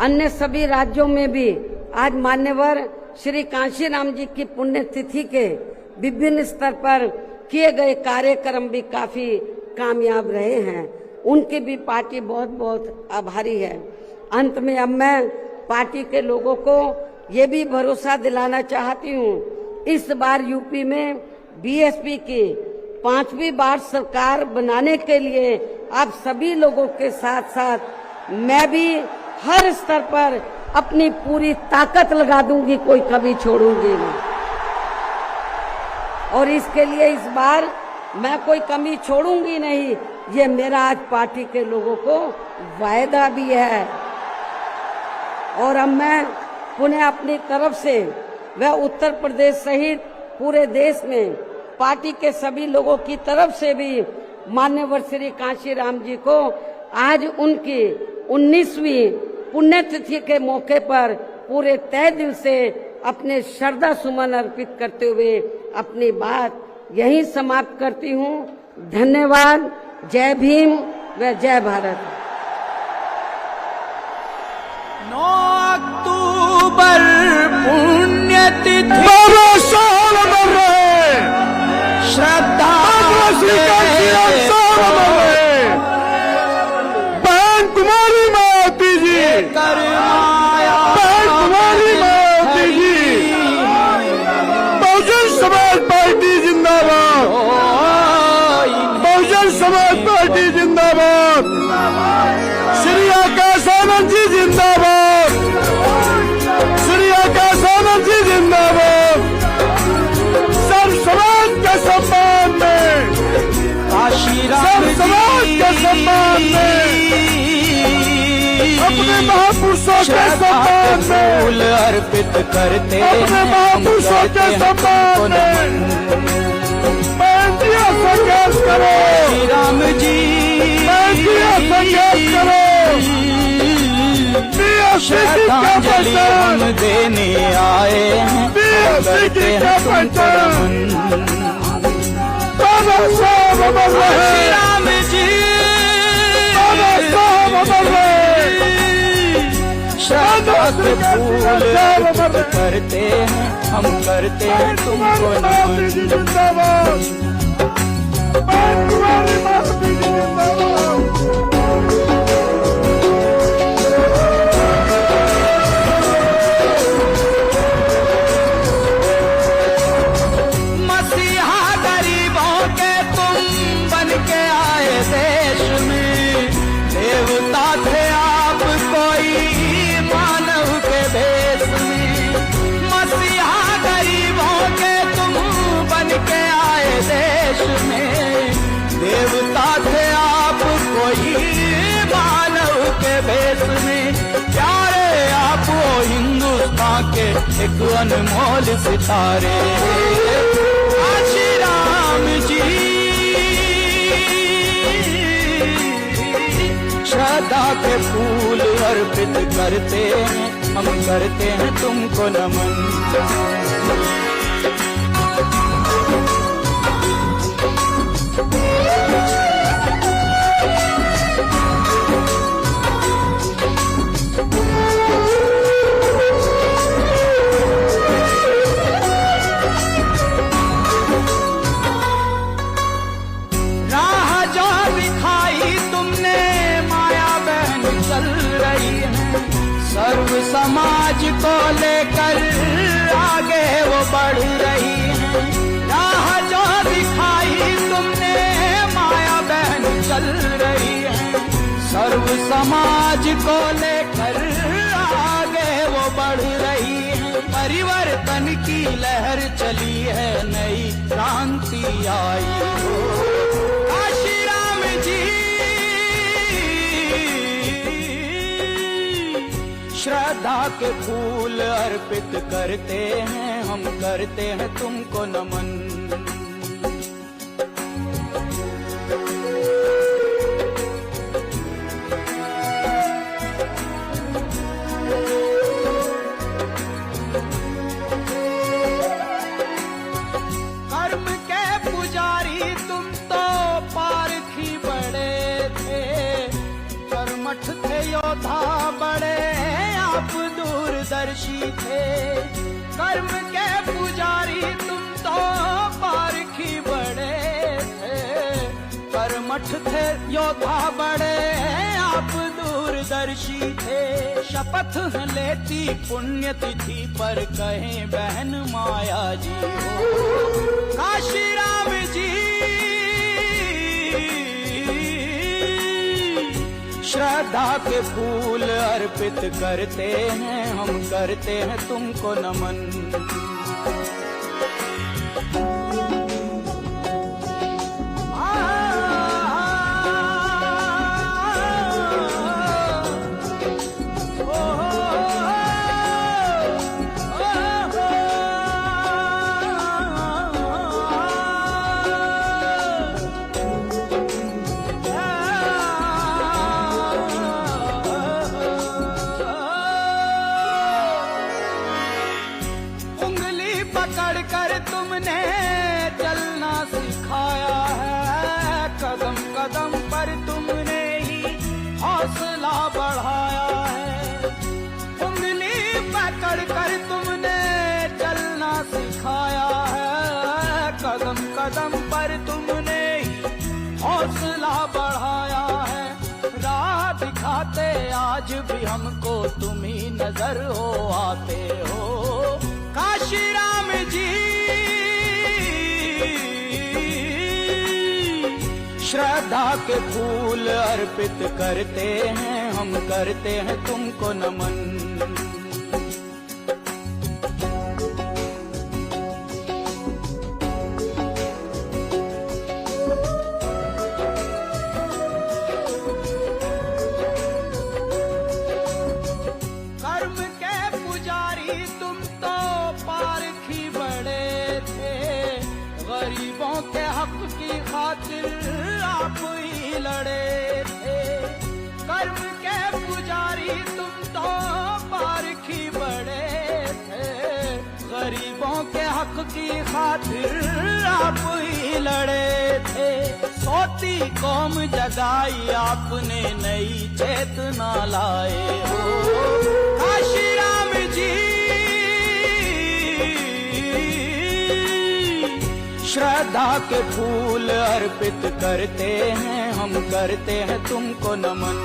अन्य सभी राज्यों में भी आज मान्यवर श्री कांशीराम जी की पुण्यतिथि के विभिन्न स्तर पर किए गए कार्यक्रम भी काफी कामयाब रहे हैं। उनकी भी पार्टी बहुत बहुत आभारी है। अंत में अब मैं पार्टी के लोगों को ये भी भरोसा दिलाना चाहती हूँ, इस बार यूपी में बीएसपी की 5वीं बार सरकार बनाने के लिए आप सभी लोगों के साथ साथ मैं भी हर स्तर पर अपनी पूरी ताकत लगा दूंगी, कोई कभी छोड़ूंगी नहीं। और इसके लिए इस बार मैं कोई कमी छोड़ूंगी नहीं, ये मेरा आज पार्टी के लोगों को वायदा भी है। और अब मैं पुनः अपनी तरफ से व उत्तर प्रदेश सहित पूरे देश में पार्टी के सभी लोगों की तरफ से भी मान्यवर श्री कांशीराम जी को आज उनकी 19वीं पुण्यतिथि के मौके पर पूरे तहे दिल से अपने श्रद्धा सुमन अर्पित करते हुए अपनी बात यहीं समाप्त करती हूँ। धन्यवाद। जय भीम व जय भारत। 9 अक्टूबर पुण्यतिथि श्रद्धा बहन कुमारी माती जी, बहन कुमारी माती जी, बहुजन समाज पार्टी जिंदाबाद, बहुजन समाज पार्टी जिंदाबाद, श्री आकाश आनंद जी जिंदाबाद, श्री आकाश आनंद जी जिंदाबाद। सब समाज के सम्मान में, सब समाज के सम्मान में, अपने महापुरुषों के सम्मान में फूल अर्पित करते, अपने महापुरुषों के सम्मान में बेटियां संघर्ष करो, श्री राम जी बेटियां संघर्ष करो। श्रद्धांजलि हम देने आए हैं, करते हैं तुमको नमन। बाबा साहब अमर रहे, श्री राम जी बाबा साहब अमर रहे। श्रद्धा के फूल अर्पित करते हैं, हम करते हैं तुमको नमन। जिंदाबाद, बहन कुमारी माती जी जिंदाबाद। मसीहा गरीबों के तुम बन के आए देश में, देवता थे आप कोई मानव के भेष में। मसीहा गरीबों के तुम बन के आए देश में, देवता थे आप कोई मानव के भेष में। प्यारे आप हो हिंदुस्तान के एक अनमोल सितारे, श्री राम जी। श्रद्धा के फूल अर्पित करते हैं, हम करते हैं तुमको नमन। सर्व समाज को लेकर आगे वो बढ़ रही है। राह जो दिखाई तुमने माया बहन चल रही है। सर्व समाज को लेकर आगे वो बढ़ रही है। परिवर्तन की लहर चली है, नई क्रांति आई हो। श्री राम जी श्रद्धा के फूल अर्पित करते हैं, हम करते हैं तुमको नमन। कर्म के पुजारी तुम तो पारखी बड़े थे, कर्मठ थे योद्धा बड़े आप दूरदर्शी थे। कर्म के पुजारी तुम तो पारखी बड़े थे। कर्मठ थे योद्धा बड़े आप दूरदर्शी थे। शपथ है लेती पुण्य तिथि पर कहें बहन माया जी हो। काशी राम जी श्रद्धा के फूल अर्पित करते हैं, हम करते हैं तुमको नमन। पकड़ कर तुमने चलना सिखाया है। कदम कदम पर तुमने ही हौसला बढ़ाया है। उंगली पकड़ कर तुमने चलना सिखाया है। कदम कदम पर तुमने ही हौसला बढ़ाया है। राह दिखाते आज भी हमको तुम ही नजर हो आते हो। काशी राम जी श्रद्धा के फूल अर्पित करते हैं, हम करते हैं तुमको नमन। कर्म के पुजारी तुम तो पारखी बड़े थे। गरीबों के हक की खातिर आप ही लड़े थे। कर्म के पुजारी तुम तो पारखी बड़े थे। गरीबों के हक की खातिर आप ही लड़े थे। सोती कौम जगाई आपने, नई चेतना लाए हो। काशी राम जी श्रद्धा के फूल अर्पित करते हैं, हम करते हैं तुमको नमन।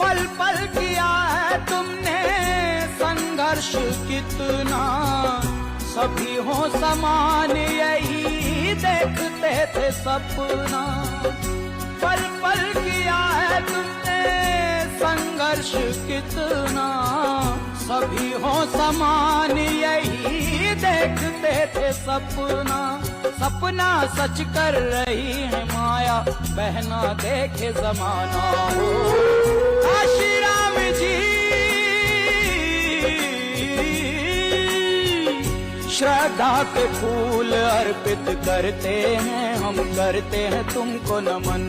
पल पल किया है तुमने संघर्ष कितना। सभी हो समान यही देखते थे सपना। पल पल किया है तुमने संघर्ष कितना। सभी हो समान यही देखते थे सपना। सपना सच कर रही है माया, बहना देखे जमाना हो। काशी राम जी श्रद्धा के फूल अर्पित करते हैं, हम करते हैं तुमको नमन।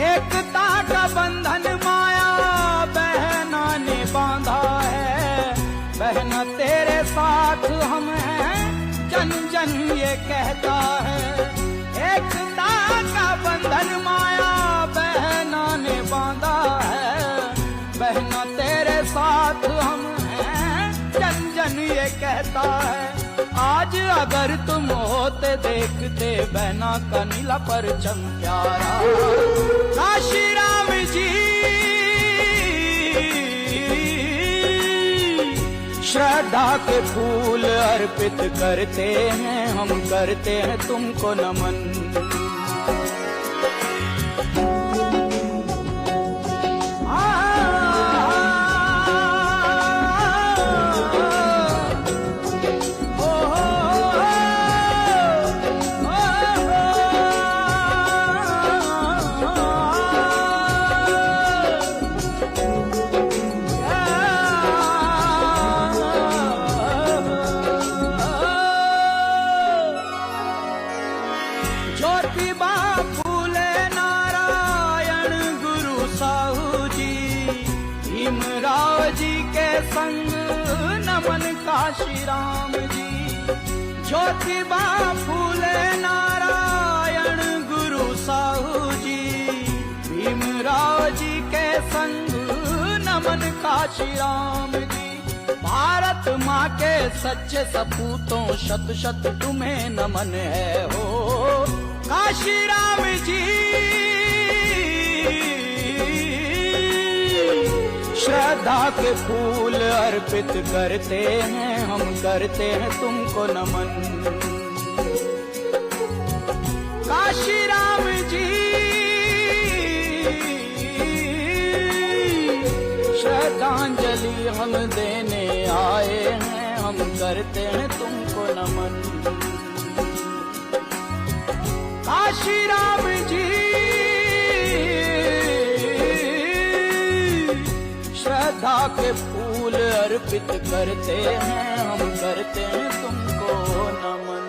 एकता का बंधन माया बहना ने बांधा है। बहना तेरे साथ हम हैं, जन जन ये कहता है। एकता का बंधन माया बहना ने बांधा है। बहना तेरे साथ हम हैं, जन जन ये कहता है। आज अगर तुम होते देखते बहना का नीला परचम प्यारा। काशी राम जी श्रद्धा के फूल अर्पित करते हैं, हम करते हैं तुमको नमन। संग नमन काशी राम जी। ज्योतिबा फूले नारायण गुरु साहू जी, भीमराव जी के संग नमन काशी राम जी। भारत माँ के सच्चे सपूतों शत शत तुम्हें नमन है हो काशी राम जी। श्रद्धा के फूल अर्पित करते हैं हम, करते हैं तुमको नमन काशी राम जी। श्रद्धांजलि हम देने आए हैं, हम करते हैं तुमको नमन काशी राम जी। श्रद्धा के फूल अर्पित करते हैं हम, करते हैं तुमको नमन।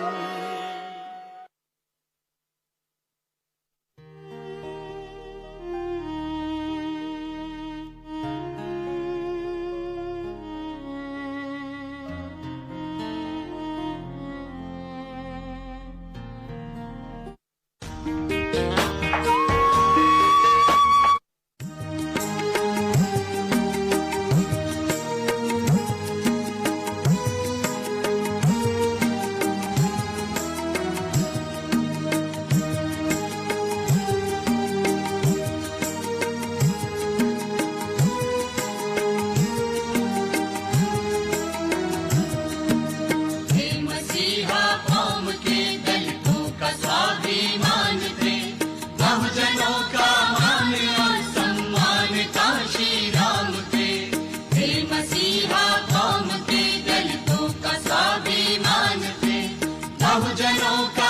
बहुजनों का